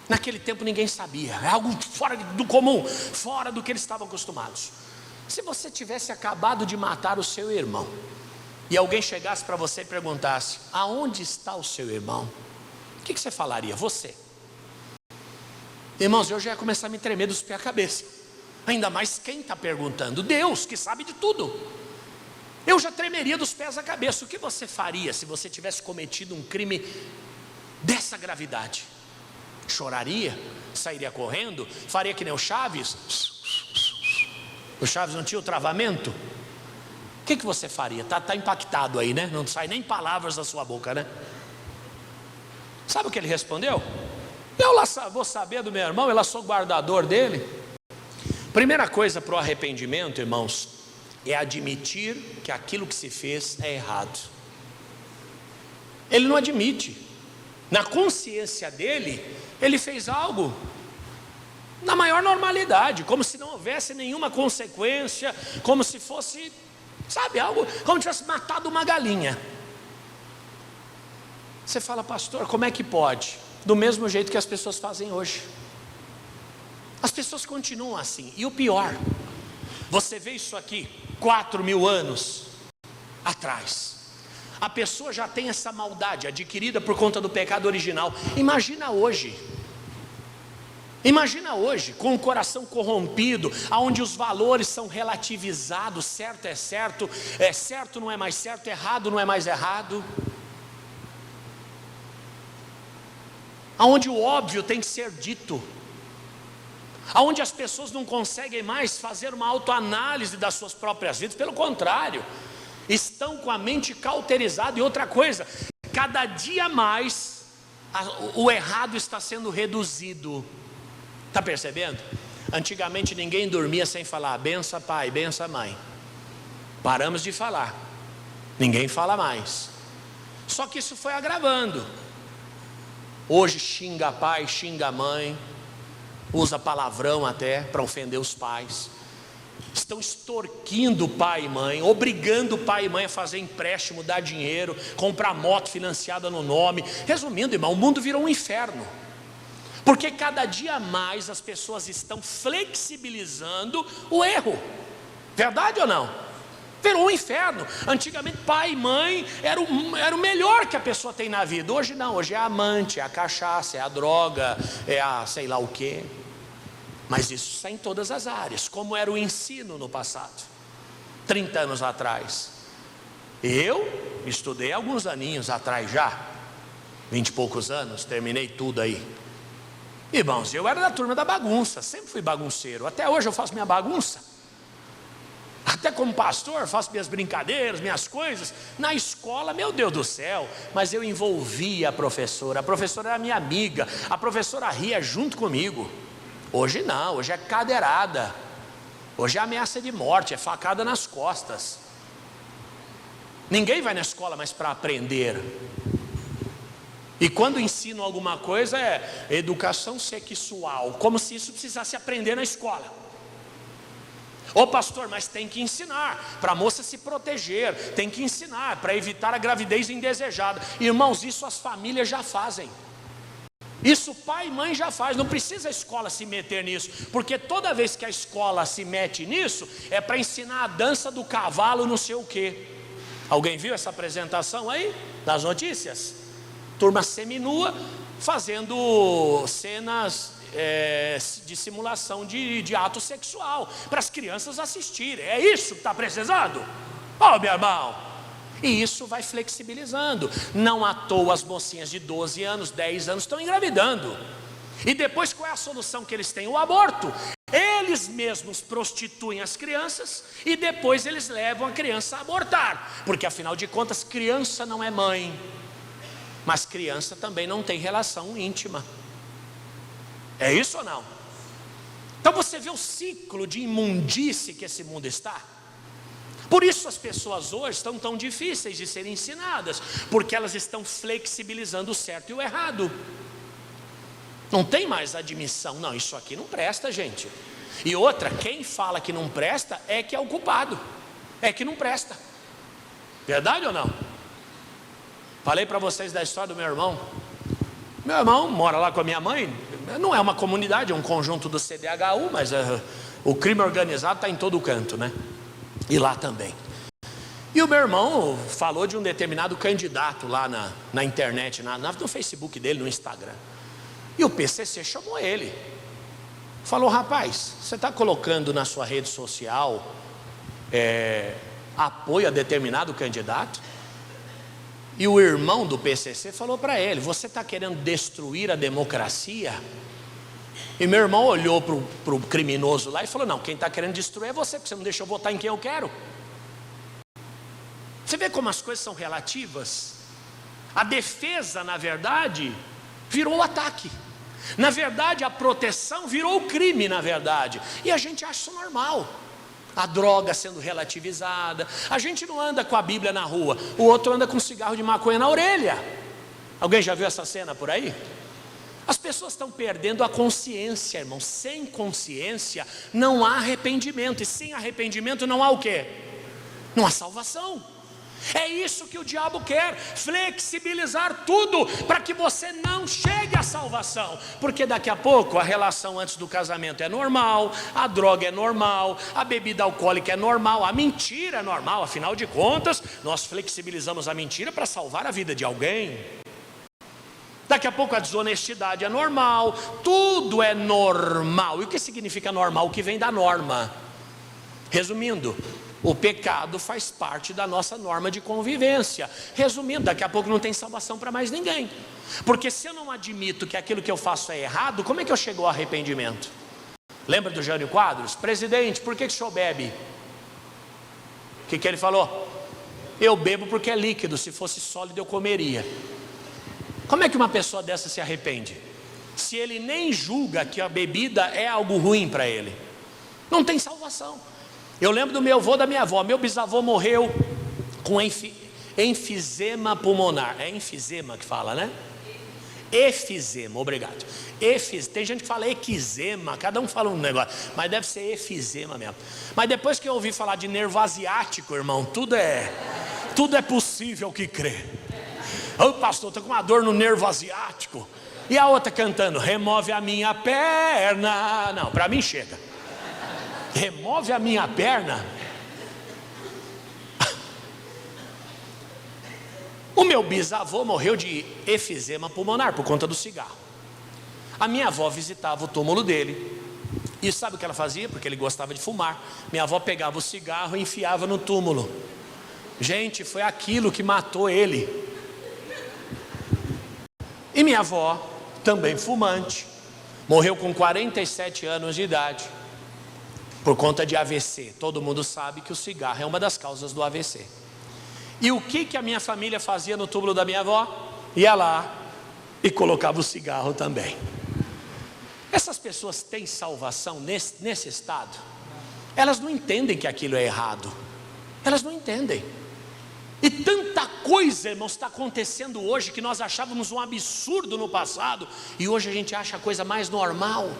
S1: Naquele tempo ninguém sabia. É algo fora do comum, fora do que eles estavam acostumados. Se você tivesse acabado de matar o seu irmão, e alguém chegasse para você e perguntasse: aonde está o seu irmão? O que você falaria? Você. Irmãos, eu já ia começar a me tremer dos pés à cabeça. Ainda mais quem está perguntando? Deus, que sabe de tudo. Eu já tremeria dos pés à cabeça. O que você faria se você tivesse cometido um crime dessa gravidade? Choraria? Sairia correndo? Faria que nem o Chaves? O Chaves não tinha o travamento? O que você faria? Está impactado aí, né? Não sai nem palavras da sua boca, né? Sabe o que ele respondeu? Eu lá vou saber do meu irmão, eu lá sou guardador dele. Primeira coisa para o arrependimento, irmãos, é admitir que aquilo que se fez é errado. Ele não admite. Na consciência dele, ele fez algo na maior normalidade, como se não houvesse nenhuma consequência, como se fosse, sabe, algo, como se tivesse matado uma galinha. Você fala: pastor, como é que pode? Do mesmo jeito que as pessoas fazem hoje. As pessoas continuam assim. E o pior, você vê isso aqui 4.000 anos atrás. A pessoa já tem essa maldade adquirida por conta do pecado original. Imagina hoje, com o coração corrompido, onde os valores são relativizados, certo é certo não é mais certo, errado não é mais errado, aonde o óbvio tem que ser dito, aonde as pessoas não conseguem mais fazer uma autoanálise das suas próprias vidas, pelo contrário, estão com a mente cauterizada. E outra coisa, cada dia mais o errado está sendo reduzido. Está percebendo? Antigamente ninguém dormia sem falar: bença pai, bença mãe. Paramos de falar, ninguém fala mais. Só que isso foi agravando. Hoje xinga pai, xinga mãe, usa palavrão até para ofender os pais. Estão extorquindo pai e mãe, obrigando pai e mãe a fazer empréstimo, dar dinheiro, comprar moto financiada no nome. Resumindo, irmão, o mundo virou um inferno. Porque cada dia mais as pessoas estão flexibilizando o erro. Verdade ou não? Virou um inferno. Antigamente pai e mãe era o melhor que a pessoa tem na vida. Hoje não, hoje é a amante, é a cachaça, é a droga, é a sei lá o quê. Mas isso está em todas as áreas. Como era o ensino no passado, 30 anos atrás. Eu estudei alguns aninhos atrás já, 20 e poucos anos, terminei tudo aí. Irmãos, eu era da turma da bagunça, sempre fui bagunceiro. Até hoje eu faço minha bagunça. Até como pastor, faço minhas brincadeiras, minhas coisas. Na escola, meu Deus do céu, mas eu envolvia a professora era minha amiga, a professora ria junto comigo. Hoje não, hoje é cadeirada, hoje é ameaça de morte, é facada nas costas. Ninguém vai na escola mais para aprender. E quando ensinam alguma coisa é educação sexual, como se isso precisasse aprender na escola. Ô pastor, mas tem que ensinar para a moça se proteger, tem que ensinar para evitar a gravidez indesejada. Irmãos, isso as famílias já fazem. Isso pai e mãe já faz, não precisa a escola se meter nisso, porque toda vez que a escola se mete nisso, é para ensinar a dança do cavalo não sei o quê. Alguém viu essa apresentação aí, das notícias? Turma seminua, fazendo cenas de simulação de ato sexual, para as crianças assistirem. É isso que está precisando? Meu irmão, E isso vai flexibilizando. Não à toa as mocinhas de 12 anos, 10 anos estão engravidando. E depois qual é a solução que eles têm? O aborto. Eles mesmos prostituem as crianças e depois eles levam a criança a abortar. Porque afinal de contas, criança não é mãe, mas criança também não tem relação íntima. É isso ou não? Então você vê o ciclo de imundície que esse mundo está. Por isso as pessoas hoje estão tão difíceis de serem ensinadas, porque elas estão flexibilizando o certo e o errado. Não tem mais admissão, não, isso aqui não presta, gente. E outra, quem fala que não presta é que é o culpado, é que não presta. Verdade ou não? Falei para vocês da história do meu irmão. Meu irmão mora lá com a minha mãe. Não é uma comunidade, é um conjunto do CDHU, mas o crime organizado está em todo canto, né? E lá também. E o meu irmão falou de um determinado candidato lá na internet, no Facebook dele, no Instagram. E o PCC chamou ele. Falou: rapaz, você está colocando na sua rede social apoio a determinado candidato? E o irmão do PCC falou para ele: você está querendo destruir a democracia? E meu irmão olhou para o criminoso lá e falou: não, quem está querendo destruir é você, porque você não deixa eu votar em quem eu quero. Você vê como as coisas são relativas? A defesa, na verdade, virou o ataque. Na verdade, a proteção virou o crime, na verdade. E a gente acha isso normal. A droga sendo relativizada. A gente não anda com a Bíblia na rua, o outro anda com um cigarro de maconha na orelha. Alguém já viu essa cena por aí? As pessoas estão perdendo a consciência, irmão. Sem consciência não há arrependimento. E sem arrependimento não há o quê? Não há salvação. É isso que o diabo quer, flexibilizar tudo para que você não chegue à salvação. Porque daqui a pouco a relação antes do casamento é normal, a droga é normal, a bebida alcoólica é normal, a mentira é normal. Afinal de contas, nós flexibilizamos a mentira para salvar a vida de alguém. Daqui a pouco a desonestidade é normal, tudo é normal. E o que significa normal? O que vem da norma. Resumindo, o pecado faz parte da nossa norma de convivência. Resumindo, daqui a pouco não tem salvação para mais ninguém. Porque se eu não admito que aquilo que eu faço é errado, como é que eu chego ao arrependimento? Lembra do Jânio Quadros? Presidente, por que o senhor bebe? O que ele falou? Eu bebo porque é líquido, se fosse sólido eu comeria. Como é que uma pessoa dessa se arrepende? Se ele nem julga que a bebida é algo ruim para ele. Não tem salvação. Eu lembro do meu avô, da minha avó. Meu bisavô morreu com enfisema pulmonar. É enfisema que fala, né? Efizema, obrigado. Tem gente que fala equizema, cada um fala um negócio, mas deve ser efizema mesmo. Mas depois que eu ouvi falar de nervo asiático, irmão, tudo é possível que crê. Ô pastor, estou com uma dor no nervo asiático. E a outra cantando: remove a minha perna. Não, para mim chega. Remove a minha perna. O meu bisavô morreu de efizema pulmonar por conta do cigarro. A minha avó visitava o túmulo dele. E sabe o que ela fazia? Porque ele gostava de fumar. Minha avó pegava o cigarro e enfiava no túmulo. Gente, foi aquilo que matou ele. E minha avó, também fumante, morreu com 47 anos de idade, por conta de AVC. Todo mundo sabe que o cigarro é uma das causas do AVC. E o que a minha família fazia no túmulo da minha avó? Ia lá e colocava o cigarro também. Essas pessoas têm salvação nesse estado? Elas não entendem que aquilo é errado. Elas não entendem. E tanta coisa, irmãos, está acontecendo hoje que nós achávamos um absurdo no passado, e hoje a gente acha a coisa mais normal.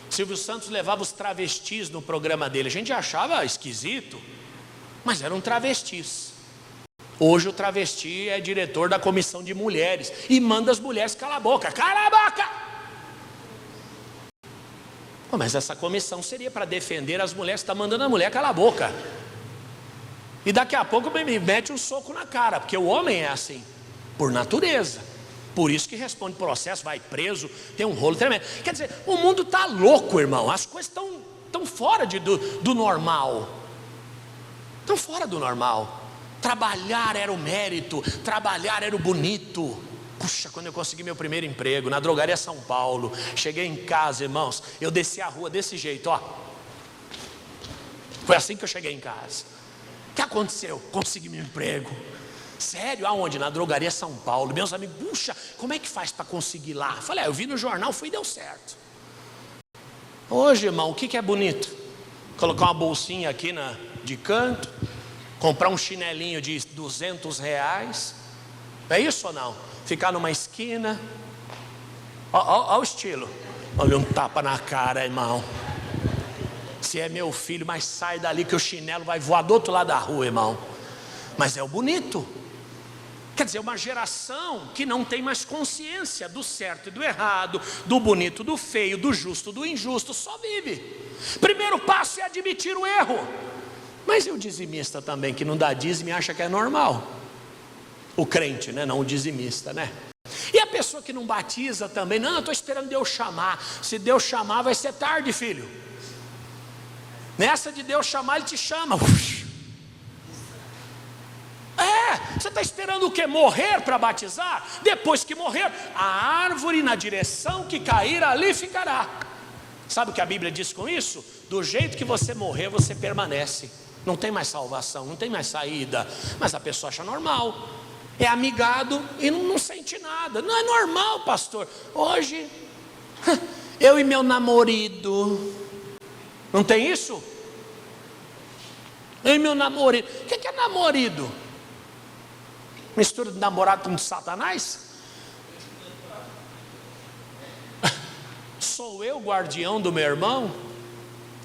S1: Silvio Santos levava os travestis no programa dele. A gente achava esquisito, mas eram travestis. Hoje o travesti é diretor da comissão de mulheres e manda as mulheres calar a boca. Cala a boca! Mas essa comissão seria para defender as mulheres. Está mandando a mulher calar a boca. E daqui a pouco me mete um soco na cara, porque o homem é assim, por natureza. Por isso que responde processo, vai preso, tem um rolo tremendo. Quer dizer, o mundo está louco, irmão. As coisas estão fora do normal. Estão fora do normal. Trabalhar era o mérito, trabalhar era o bonito. Puxa, quando eu consegui meu primeiro emprego na drogaria São Paulo, cheguei em casa, irmãos, eu desci a rua desse jeito, ó. Foi assim que eu cheguei em casa. O que aconteceu? Consegui meu emprego. Sério? Aonde? Na drogaria São Paulo. Meus amigos, puxa, como é que faz para conseguir lá? Falei, eu vi no jornal, fui e deu certo. Hoje, irmão, o que é bonito? Colocar uma bolsinha aqui de canto, comprar um chinelinho de R$200. É isso ou não? Ficar numa esquina. Ó o estilo. Olha um tapa na cara, irmão. Se é meu filho, mas sai dali que o chinelo vai voar do outro lado da rua, irmão. Mas é o bonito. Quer dizer, uma geração que não tem mais consciência do certo e do errado, do bonito, do feio, do justo, do injusto, só vive. Primeiro passo é admitir o erro. Mas e o dizimista também, que não dá dízimo e acha que é normal? O crente, né? Não o dizimista, né? E a pessoa que não batiza também, não, eu estou esperando Deus chamar. Se Deus chamar, vai ser tarde, filho. Nessa de Deus chamar, Ele te chama. Você está esperando o quê? Morrer para batizar? Depois que morrer, a árvore na direção que cair ali ficará. Sabe o que a Bíblia diz com isso? Do jeito que você morrer, você permanece. Não tem mais salvação, não tem mais saída. Mas a pessoa acha normal. É amigado e não sente nada. Não é normal, pastor. Hoje, eu e meu namorado. Não tem isso? Eu e meu namorado. O que é namorado? Mistura de namorado com de Satanás? Sou eu o guardião do meu irmão?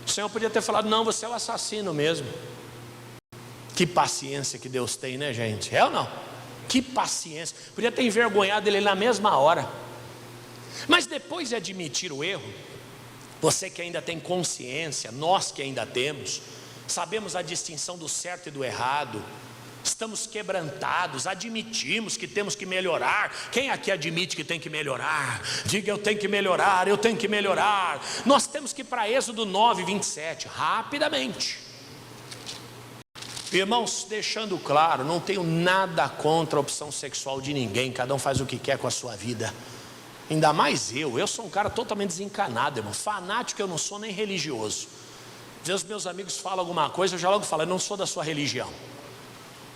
S1: O Senhor podia ter falado, não, você é o assassino mesmo. Que paciência que Deus tem, né, gente? É ou não? Que paciência. Podia ter envergonhado ele na mesma hora. Mas depois de admitir o erro, você que ainda tem consciência, nós que ainda temos, sabemos a distinção do certo e do errado, estamos quebrantados, admitimos que temos que melhorar. Quem aqui admite que tem que melhorar? Diga, eu tenho que melhorar, eu tenho que melhorar. Nós temos que ir para Êxodo 9:27, rapidamente. Irmãos, deixando claro, não tenho nada contra a opção sexual de ninguém, cada um faz o que quer com a sua vida. Ainda mais eu sou um cara totalmente desencanado, irmão. Fanático eu não sou, nem religioso. Às vezes meus amigos falam alguma coisa, eu já logo falo, eu não sou da sua religião.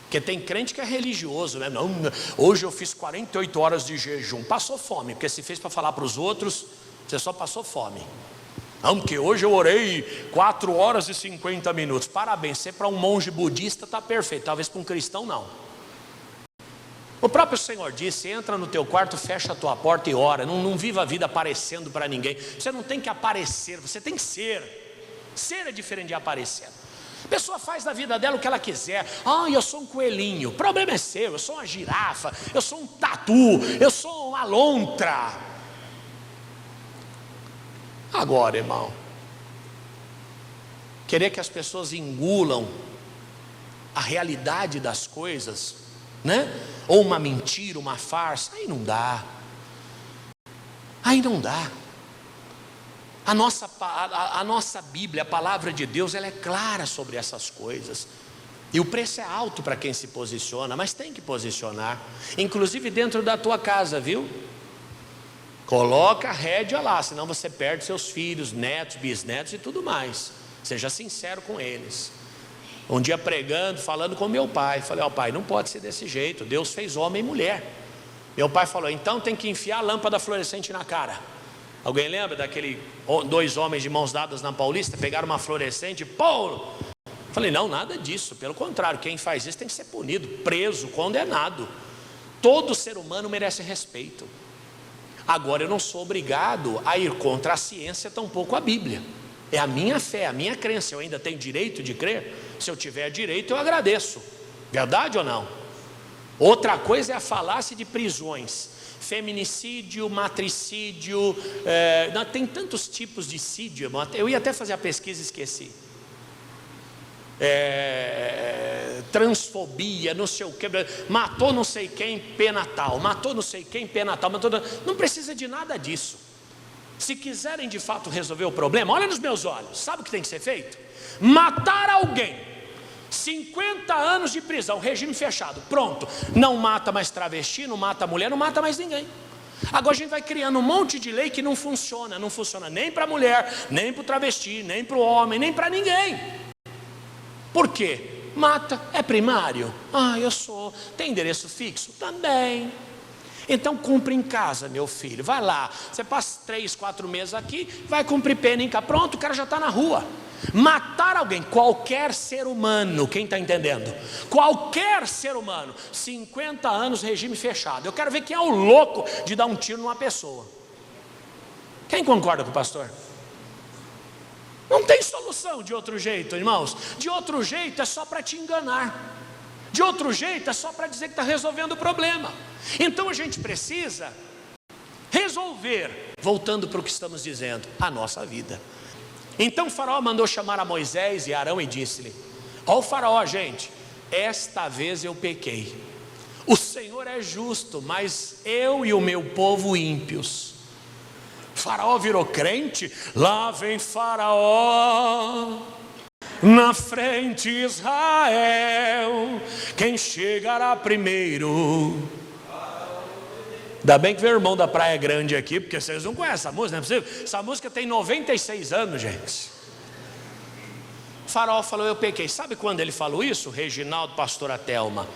S1: Porque tem crente que é religioso, né? Não, hoje eu fiz 48 horas de jejum. Passou fome, porque se fez para falar para os outros, você só passou fome. Não, porque hoje eu orei 4 horas e 50 minutos. Parabéns, você para um monge budista está perfeito, talvez para um cristão não. O próprio Senhor disse, entra no teu quarto, fecha a tua porta e ora. Não viva a vida aparecendo para ninguém. Você não tem que aparecer, você tem que ser. Ser é diferente de aparecer. A pessoa faz da vida dela o que ela quiser. Eu sou um coelhinho, o problema é seu. Eu sou uma girafa, eu sou um tatu, eu sou uma lontra. Agora, irmão, querer que as pessoas engulam a realidade das coisas, né? Ou uma mentira, uma farsa, aí não dá. Aí não dá. A nossa Bíblia, a palavra de Deus, ela é clara sobre essas coisas. E o preço é alto para quem se posiciona, mas tem que posicionar. Inclusive dentro da tua casa, viu? Coloca a rédea lá, senão você perde seus filhos, netos, bisnetos e tudo mais. Seja sincero com eles. Um dia pregando, falando com meu pai, falei, pai, não pode ser desse jeito, Deus fez homem e mulher. Meu pai falou, então tem que enfiar a lâmpada fluorescente na cara. Alguém lembra daquele 2 homens de mãos dadas na Paulista, pegaram uma fluorescente, pô! Falei, não, nada disso, pelo contrário, quem faz isso tem que ser punido, preso, condenado. Todo ser humano merece respeito. Agora eu não sou obrigado a ir contra a ciência, tampouco a Bíblia. É a minha fé, a minha crença, eu ainda tenho direito de crer. Se eu tiver direito eu agradeço. Verdade ou não? Outra coisa é a falácia de prisões. Feminicídio, matricídio, tem tantos tipos de sídio. Eu ia até fazer a pesquisa e esqueci. Transfobia, não sei o que, matou não sei quem, pena tal, matou não sei quem, pena tal, não precisa de nada disso. Se quiserem de fato resolver o problema, olha nos meus olhos, sabe o que tem que ser feito? Matar alguém 50 anos de prisão, regime fechado, pronto. Não mata mais travesti, não mata mulher, não mata mais ninguém. Agora a gente vai criando um monte de lei que não funciona nem para a mulher, nem para o travesti, nem para o homem, nem para ninguém. Por quê? Mata, é primário? Tem endereço fixo? Também. Então cumpre em casa, meu filho, vai lá, você passa 3, 4 meses aqui, vai cumprir pena em casa, pronto, o cara já está na rua. Matar alguém, qualquer ser humano, quem está entendendo? Qualquer ser humano, 50 anos regime fechado. Eu quero ver quem é o louco de dar um tiro numa pessoa. Quem concorda com o pastor? Não tem solução de outro jeito, irmãos. De outro jeito é só para te enganar. De outro jeito é só para dizer que está resolvendo o problema. Então a gente precisa resolver, voltando para o que estamos dizendo, a nossa vida. Então o faraó mandou chamar a Moisés e Arão e disse-lhe: ó faraó, gente, esta vez eu pequei. O Senhor é justo, mas eu e o meu povo ímpios. Faraó virou crente. Lá vem Faraó, na frente Israel, quem chegará primeiro? Ainda bem que veio o irmão da Praia Grande aqui, porque vocês não conhecem essa música, não é possível? Essa música tem 96 anos, gente. O faraó falou: eu pequei. Sabe quando ele falou isso? Reginaldo, pastora Thelma,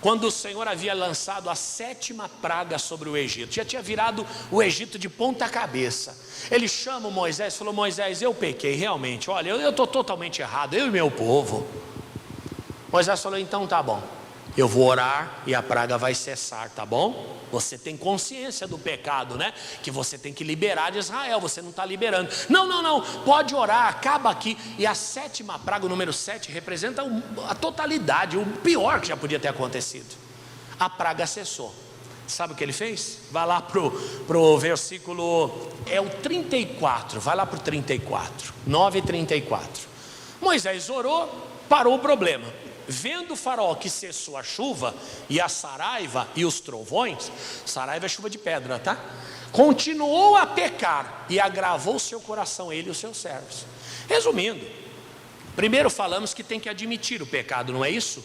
S1: quando o Senhor havia lançado a 7ª praga sobre o Egito, já tinha virado o Egito de ponta cabeça. Ele chama o Moisés e falou: Moisés, eu pequei realmente, olha, eu estou totalmente errado, eu e meu povo. Moisés falou: então tá bom, eu vou orar e a praga vai cessar, tá bom? Você tem consciência do pecado, né? Que você tem que liberar de Israel, você não está liberando. Não, pode orar, acaba aqui. E a 7ª praga, o número 7, representa a totalidade, o pior que já podia ter acontecido. A praga cessou. Sabe o que ele fez? Vai lá pro versículo, é o 34, vai lá pro 34, 9:34. Moisés orou, parou o problema. Vendo o faraó que cessou a chuva e a saraiva e os trovões, saraiva é chuva de pedra, tá? Continuou a pecar e agravou seu coração, ele e os seus servos. Resumindo, primeiro falamos que tem que admitir o pecado, não é isso?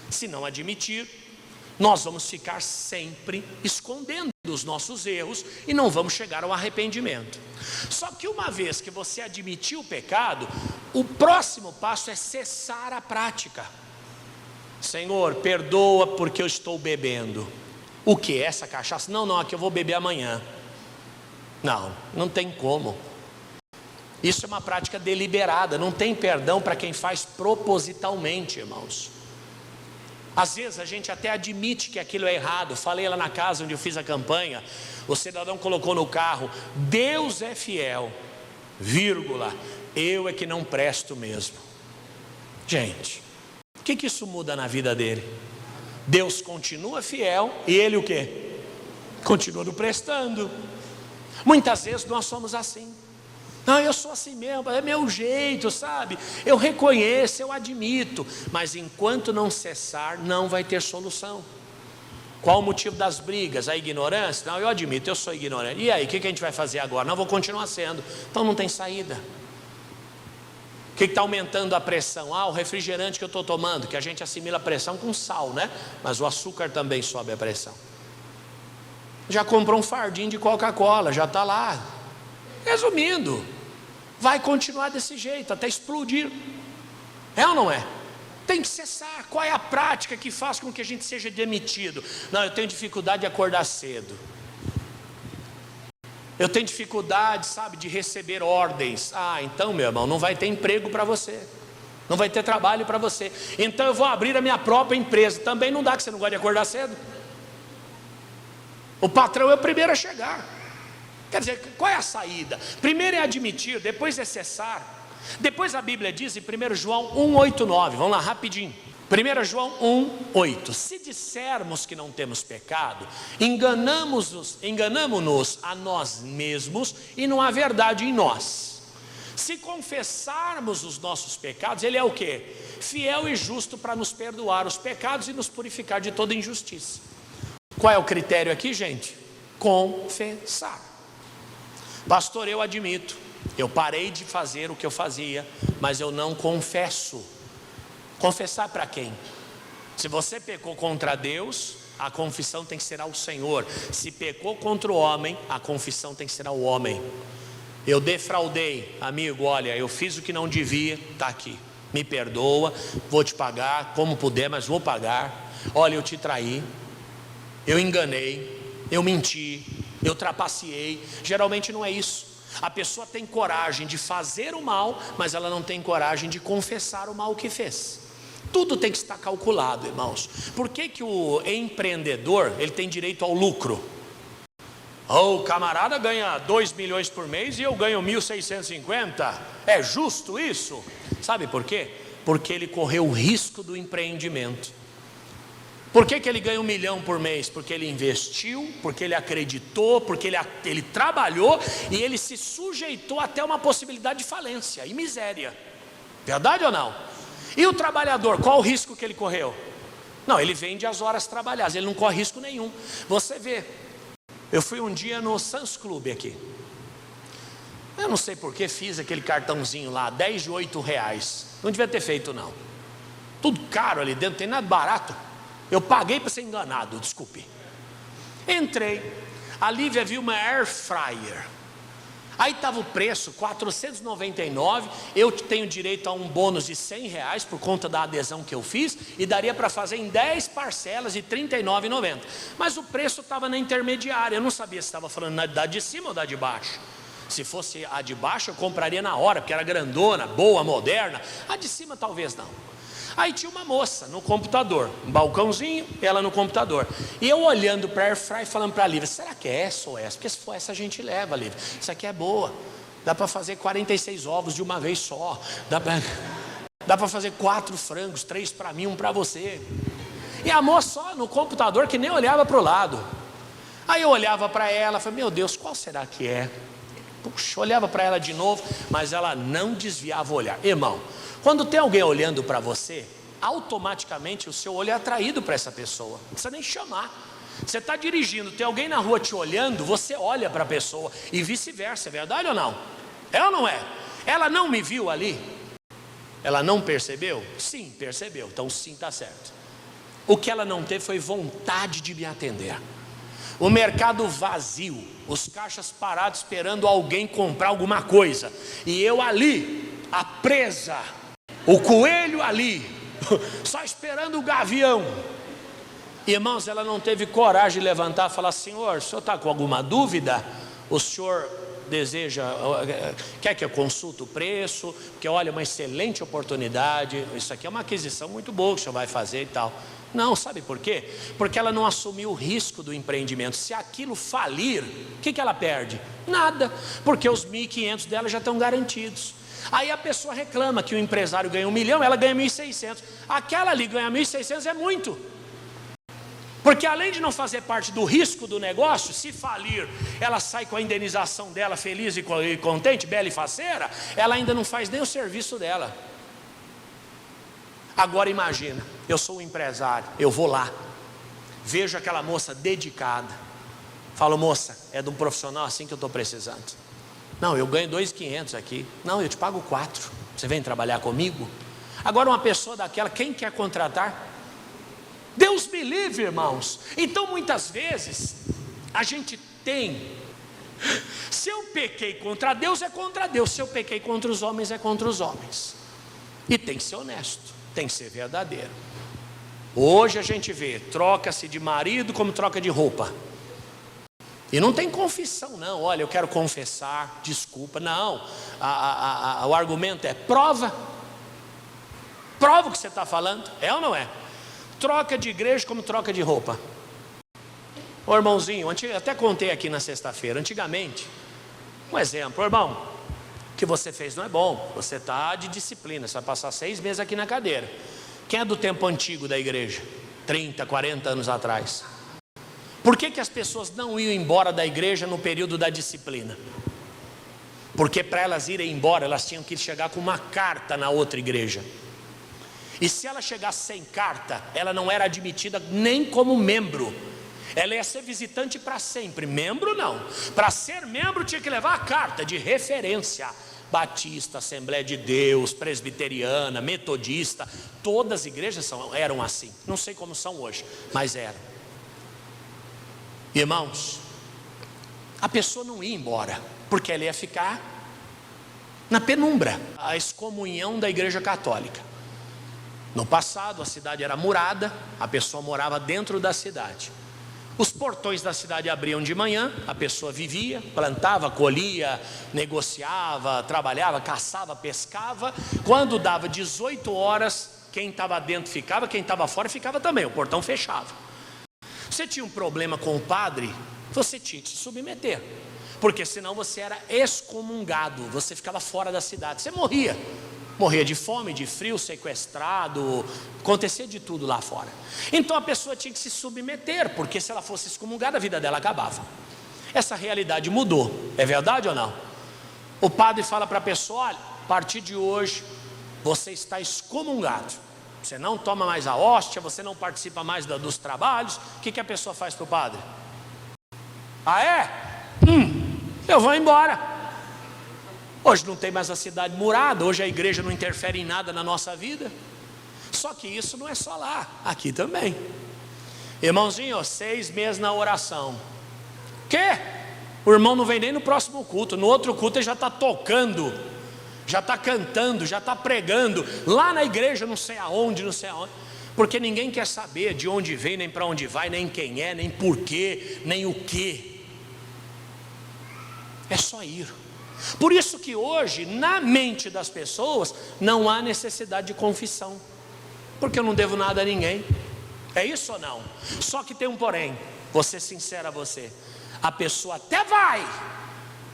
S1: Se não admitir, nós vamos ficar sempre escondendo os nossos erros e não vamos chegar ao arrependimento. Só que uma vez que você admitiu o pecado, o próximo passo é cessar a prática. Senhor, perdoa porque eu estou bebendo. O que? Essa cachaça? Não, aqui eu vou beber amanhã. Não tem como. Isso é uma prática deliberada. Não tem perdão para quem faz propositalmente, irmãos. Às vezes a gente até admite que aquilo é errado. Falei lá na casa onde eu fiz a campanha, o cidadão colocou no carro: Deus é fiel, vírgula, eu é que não presto mesmo. Gente, o que isso muda na vida dele? Deus continua fiel e ele o quê? Continua não prestando. Muitas vezes nós somos assim. Eu sou assim mesmo, é meu jeito, sabe? Eu reconheço, eu admito, mas enquanto não cessar, não vai ter solução. Qual o motivo das brigas? A ignorância? Eu admito, eu sou ignorante. E aí, o que a gente vai fazer agora? Não, vou continuar sendo. Então não tem saída. O que está aumentando a pressão? O refrigerante que eu estou tomando, que a gente assimila a pressão com sal, né? Mas o açúcar também sobe a pressão. Já comprou um fardinho de Coca-Cola, já está lá. Resumindo, vai continuar desse jeito, até explodir. É ou não é? Tem que cessar. Qual é a prática que faz com que a gente seja demitido? Eu tenho dificuldade de acordar cedo. Eu tenho dificuldade, de receber ordens. Então, meu irmão, não vai ter emprego para você. Não vai ter trabalho para você. Então eu vou abrir a minha própria empresa. Também não dá, que você não gosta de acordar cedo. O patrão é o primeiro a chegar. Quer dizer, qual é a saída? Primeiro é admitir, depois é cessar. Depois a Bíblia diz em 1 João 1:8-9, vamos lá rapidinho. 1 João 1:8. Se dissermos que não temos pecado, enganamo-nos a nós mesmos e não há verdade em nós. Se confessarmos os nossos pecados, Ele é o quê? Fiel e justo para nos perdoar os pecados e nos purificar de toda injustiça. Qual é o critério aqui, gente? Confessar. Pastor, eu admito, eu parei de fazer o que eu fazia, mas eu não confesso. Confessar para quem? Se você pecou contra Deus, a confissão tem que ser ao Senhor. Se pecou contra o homem, a confissão tem que ser ao homem. Eu defraudei, amigo, olha, eu fiz o que não devia, está aqui. Me perdoa, vou te pagar como puder, mas vou pagar. Olha, eu te traí, eu enganei, eu menti, eu trapaceei. Geralmente não é isso. A pessoa tem coragem de fazer o mal, mas ela não tem coragem de confessar o mal que fez. Tudo tem que estar calculado, irmãos. Por que que o empreendedor, ele tem direito ao lucro? O camarada ganha 2 milhões por mês e eu ganho 1.650. É justo isso? Sabe por quê? Porque ele correu o risco do empreendimento. Por que que ele ganha 1 milhão por mês? Porque ele investiu, porque ele acreditou, porque ele trabalhou e ele se sujeitou até uma possibilidade de falência e miséria. Verdade ou não? E o trabalhador, qual o risco que ele correu? Não, ele vende as horas trabalhadas, ele não corre risco nenhum. Você vê, eu fui um dia no Sans Club aqui. Eu não sei porque fiz aquele cartãozinho lá, 10 de R$8. Não devia ter feito não. Tudo caro ali dentro, não tem nada barato. Eu paguei para ser enganado, desculpe. Entrei, a Lívia viu uma air fryer. Aí estava o preço, R$499. Eu tenho direito a um bônus de R$100 por conta da adesão que eu fiz. E daria para fazer em 10 parcelas de R$39,90. Mas o preço estava na intermediária. Eu não sabia se estava falando da de cima ou da de baixo. Se fosse a de baixo eu compraria na hora, porque era grandona, boa, moderna. A de cima talvez não. Aí tinha uma moça no computador, um balcãozinho, ela no computador. E eu olhando para a Airfry falando para a Lívia, será que é essa ou essa? Porque se for essa a gente leva, Lívia. Isso aqui é boa. Dá para fazer 46 ovos de uma vez só. Dá para fazer 4 frangos, 3 para mim, 1 para você. E a moça só no computador que nem olhava para o lado. Aí eu olhava para ela, falei, meu Deus, qual será que é? Puxa, olhava para ela de novo, mas ela não desviava o olhar. Irmão, quando tem alguém olhando para você, automaticamente o seu olho é atraído para essa pessoa. Não precisa nem chamar. Você está dirigindo, tem alguém na rua te olhando, você olha para a pessoa e vice-versa, é verdade ou não? É ou não é? Ela não me viu ali? Ela não percebeu? Sim, percebeu, então sim, está certo. O que ela não teve foi vontade de me atender. O mercado vazio, os caixas parados esperando alguém comprar alguma coisa. E eu ali, a presa, o coelho ali, só esperando o gavião. Irmãos, ela não teve coragem de levantar e falar, senhor, o senhor está com alguma dúvida? O senhor quer que eu consulte o preço? Porque olha, uma excelente oportunidade, isso aqui é uma aquisição muito boa que o senhor vai fazer e tal. Não, sabe por quê? Porque ela não assumiu o risco do empreendimento. Se aquilo falir, o que ela perde? Nada, porque os 1.500 dela já estão garantidos. Aí a pessoa reclama que o empresário ganha 1 milhão, ela ganha 1.600. Aquela ali ganha 1.600 é muito. Porque além de não fazer parte do risco do negócio, se falir, ela sai com a indenização dela feliz e contente, bela e faceira, ela ainda não faz nem o serviço dela. Agora imagina, eu sou um empresário, eu vou lá, vejo aquela moça dedicada, falo, moça, é de um profissional assim que eu estou precisando. Não, eu ganho 2.500 aqui. Não, eu te pago 4. Você vem trabalhar comigo? Agora uma pessoa daquela, quem quer contratar? Deus me livre, irmãos. Então muitas vezes a gente tem, se eu pequei contra Deus é contra Deus, se eu pequei contra os homens é contra os homens. E tem que ser honesto, tem que ser verdadeiro. Hoje a gente vê, troca-se de marido como troca de roupa. E não tem confissão não, olha, eu quero confessar, desculpa, não. O argumento é prova. Prova o que você está falando, é ou não é? Troca de igreja como troca de roupa. Ô irmãozinho, até contei aqui na sexta-feira, antigamente, um exemplo, irmão, o que você fez não é bom, você está de disciplina, você vai passar 6 meses aqui na cadeira. Quem é do tempo antigo da igreja? 30, 40 anos atrás. Por que as pessoas não iam embora da igreja no período da disciplina? Porque para elas irem embora, elas tinham que chegar com uma carta na outra igreja. E se ela chegasse sem carta, ela não era admitida nem como membro. Ela ia ser visitante para sempre, membro não. Para ser membro tinha que levar a carta de referência. Batista, Assembleia de Deus, Presbiteriana, Metodista, todas as igrejas eram assim. Não sei como são hoje, mas eram. Irmãos, a pessoa não ia embora, porque ela ia ficar na penumbra. A excomunhão da igreja católica. No passado a cidade era murada, a pessoa morava dentro da cidade. Os portões da cidade abriam de manhã, a pessoa vivia, plantava, colhia, negociava, trabalhava, caçava, pescava. Quando dava 18 horas, quem estava dentro ficava, quem estava fora ficava também, o portão fechava. Você tinha um problema com o padre, você tinha que se submeter, porque senão você era excomungado, você ficava fora da cidade, você morria de fome, de frio, sequestrado, acontecia de tudo lá fora. Então a pessoa tinha que se submeter, porque se ela fosse excomungada, a vida dela acabava. Essa realidade mudou, é verdade ou não? O padre fala para a pessoa: olha, a partir de hoje você está excomungado, você não toma mais a hóstia, você não participa mais dos trabalhos. O que a pessoa faz para o padre? Ah, é? Eu vou embora. Hoje não tem mais a cidade murada, hoje a igreja não interfere em nada na nossa vida. Só que isso não é só lá, aqui também. Irmãozinho, 6 meses na oração. Quê? O irmão não vem nem no próximo culto, no outro culto ele já está tocando, já está cantando, já está pregando, lá na igreja não sei aonde, porque ninguém quer saber de onde vem, nem para onde vai, nem quem é, nem porquê, nem o que. É só ir. Por isso que hoje, na mente das pessoas, não há necessidade de confissão, porque eu não devo nada a ninguém. É isso ou não? Só que tem um porém, vou ser sincero a você: a pessoa até vai,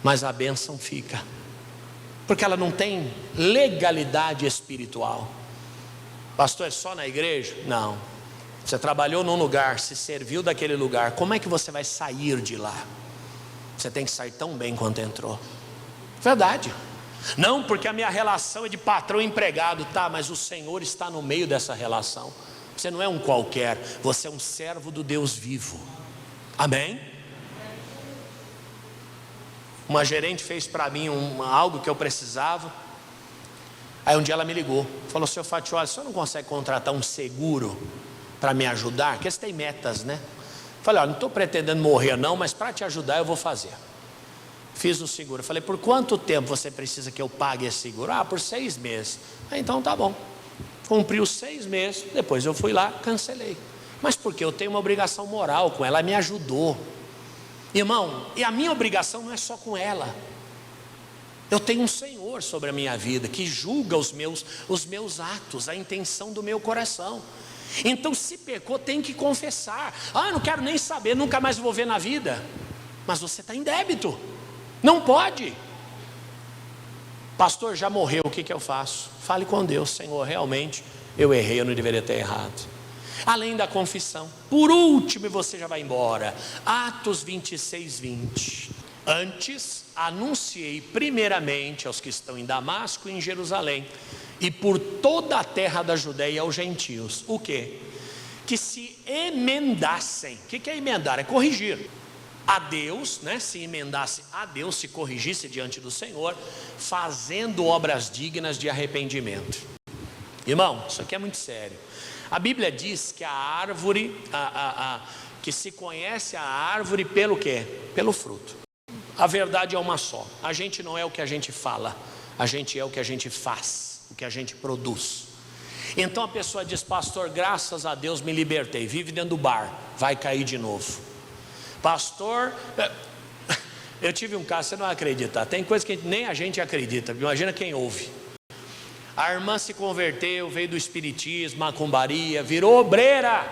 S1: mas a bênção fica, porque ela não tem legalidade espiritual. Pastor, é só na igreja? Não. Você trabalhou num lugar, se serviu daquele lugar, como é que você vai sair de lá? Você tem que sair tão bem quanto entrou. Verdade. Não, porque a minha relação é de patrão e empregado. Tá, mas o Senhor está no meio dessa relação. Você não é um qualquer, você é um servo do Deus vivo. Amém? Uma gerente fez para mim algo que eu precisava. Aí um dia ela me ligou, falou: seu Fatioli, o senhor não consegue contratar um seguro para me ajudar? Porque você tem metas, né? Falei: olha, não estou pretendendo morrer não, mas para te ajudar eu vou fazer. Fiz o seguro. Falei: por quanto tempo você precisa que eu pague esse seguro? Ah, por 6 meses. Então tá bom. Cumpri os 6 meses, depois eu fui lá, cancelei. Mas porque eu tenho uma obrigação moral com ela, ela me ajudou. Irmão, e a minha obrigação não é só com ela. Eu tenho um Senhor sobre a minha vida, que julga os meus atos, a intenção do meu coração. Então se pecou, tem que confessar. Ah, eu não quero nem saber, nunca mais vou ver na vida. Mas você está em débito. Não pode. Pastor, já morreu, o que eu faço? Fale com Deus: Senhor, realmente eu errei, eu não deveria ter errado. Além da confissão, por último, você já vai embora. Atos 26, 20. Antes anunciei primeiramente aos que estão em Damasco e em Jerusalém, e por toda a terra da Judeia aos gentios. O quê? Que se emendassem. O que é emendar? É corrigir. A Deus, né? Se emendasse a Deus, se corrigisse diante do Senhor, fazendo obras dignas de arrependimento. Irmão, isso aqui é muito sério. A Bíblia diz que a árvore, que se conhece a árvore pelo quê? Pelo fruto. A verdade é uma só: a gente não é o que a gente fala, a gente é o que a gente faz, o que a gente produz. Então a pessoa diz: pastor, graças a Deus me libertei, vive dentro do bar, vai cair de novo. Pastor, eu tive um caso, você não acredita, tem coisa que nem a gente acredita, imagina quem ouve. A irmã se converteu, veio do espiritismo, macumbaria, virou obreira.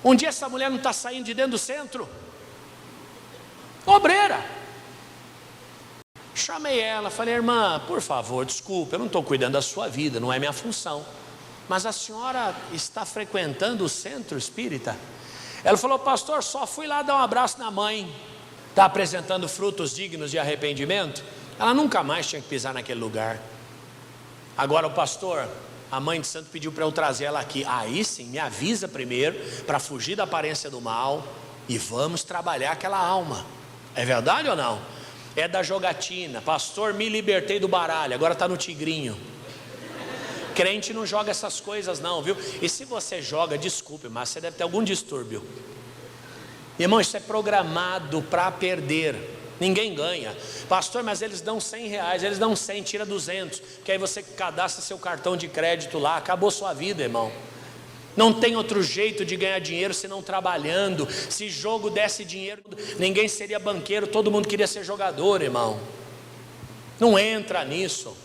S1: Um dia essa mulher não está saindo de dentro do centro, obreira. Chamei ela, falei: irmã, por favor, desculpa, eu não estou cuidando da sua vida, não é minha função, mas a senhora está frequentando o centro espírita? Ela falou: pastor, só fui lá dar um abraço na mãe. Está apresentando frutos dignos de arrependimento? Ela nunca mais tinha que pisar naquele lugar. Agora o pastor, a mãe de santo pediu para eu trazer ela aqui. Aí sim, me avisa primeiro, para fugir da aparência do mal, e vamos trabalhar aquela alma. É verdade ou não? é da jogatina. Pastor, me libertei do baralho, agora está no tigrinho. Crente não joga essas coisas não, viu? E se você joga, desculpe, mas você deve ter algum distúrbio. Irmão, isso é programado para perder. Ninguém ganha. Pastor, mas eles dão R$100, eles dão 100, tira 200, que aí você cadastra seu cartão de crédito lá, acabou sua vida, irmão. Não tem outro jeito de ganhar dinheiro senão trabalhando. Se jogo desse dinheiro, ninguém seria banqueiro, todo mundo queria ser jogador, irmão. Não entra nisso.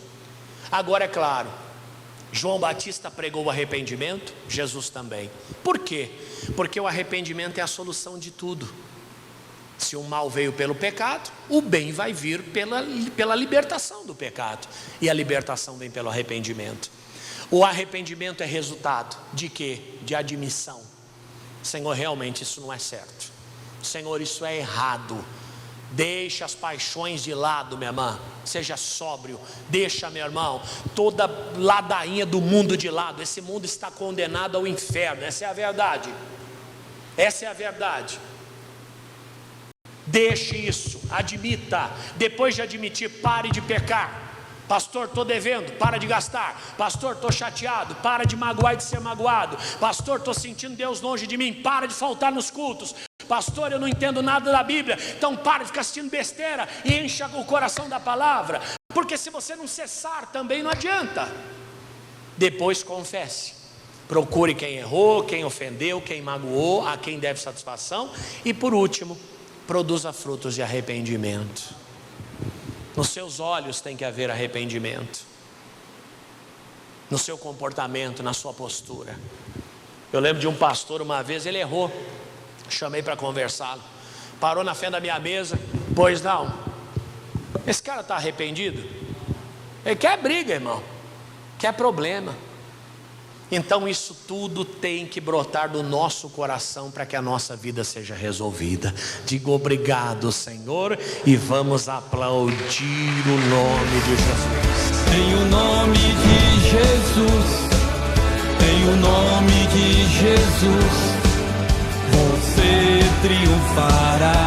S1: Agora é claro, João Batista pregou o arrependimento, Jesus também. Por quê? Porque o arrependimento é a solução de tudo. Se o mal veio pelo pecado, o bem vai vir pela libertação do pecado. E a libertação vem pelo arrependimento. O arrependimento é resultado de quê? De admissão. Senhor, realmente isso não é certo. Senhor, isso é errado. Deixa as paixões de lado, minha irmã. Seja sóbrio. Deixa, meu irmão, toda ladainha do mundo de lado. Esse mundo está condenado ao inferno. Essa é a verdade. Essa é a verdade. Deixe isso, admita. Depois de admitir, pare de pecar. Pastor, estou devendo, para de gastar. Pastor, estou chateado, para de magoar e de ser magoado. Pastor, estou sentindo Deus longe de mim, para de faltar nos cultos. Pastor, eu não entendo nada da Bíblia, então para de ficar assistindo besteira e encha o coração da palavra. Porque se você não cessar, também não adianta. Depois confesse. Procure quem errou, quem ofendeu, quem magoou, a quem deve satisfação. E por último, produza frutos de arrependimento. Nos seus olhos tem que haver arrependimento. No seu comportamento, na sua postura. Eu lembro de um pastor uma vez, ele errou. Chamei para conversá-lo. Parou na frente da minha mesa. Pois não. Esse cara está arrependido? Ele quer briga, irmão. Quer problema. Então isso tudo tem que brotar do nosso coração para que a nossa vida seja resolvida. Diga obrigado, Senhor, e vamos aplaudir o nome de Jesus.
S2: Em o nome de Jesus, em o nome de Jesus, você triunfará.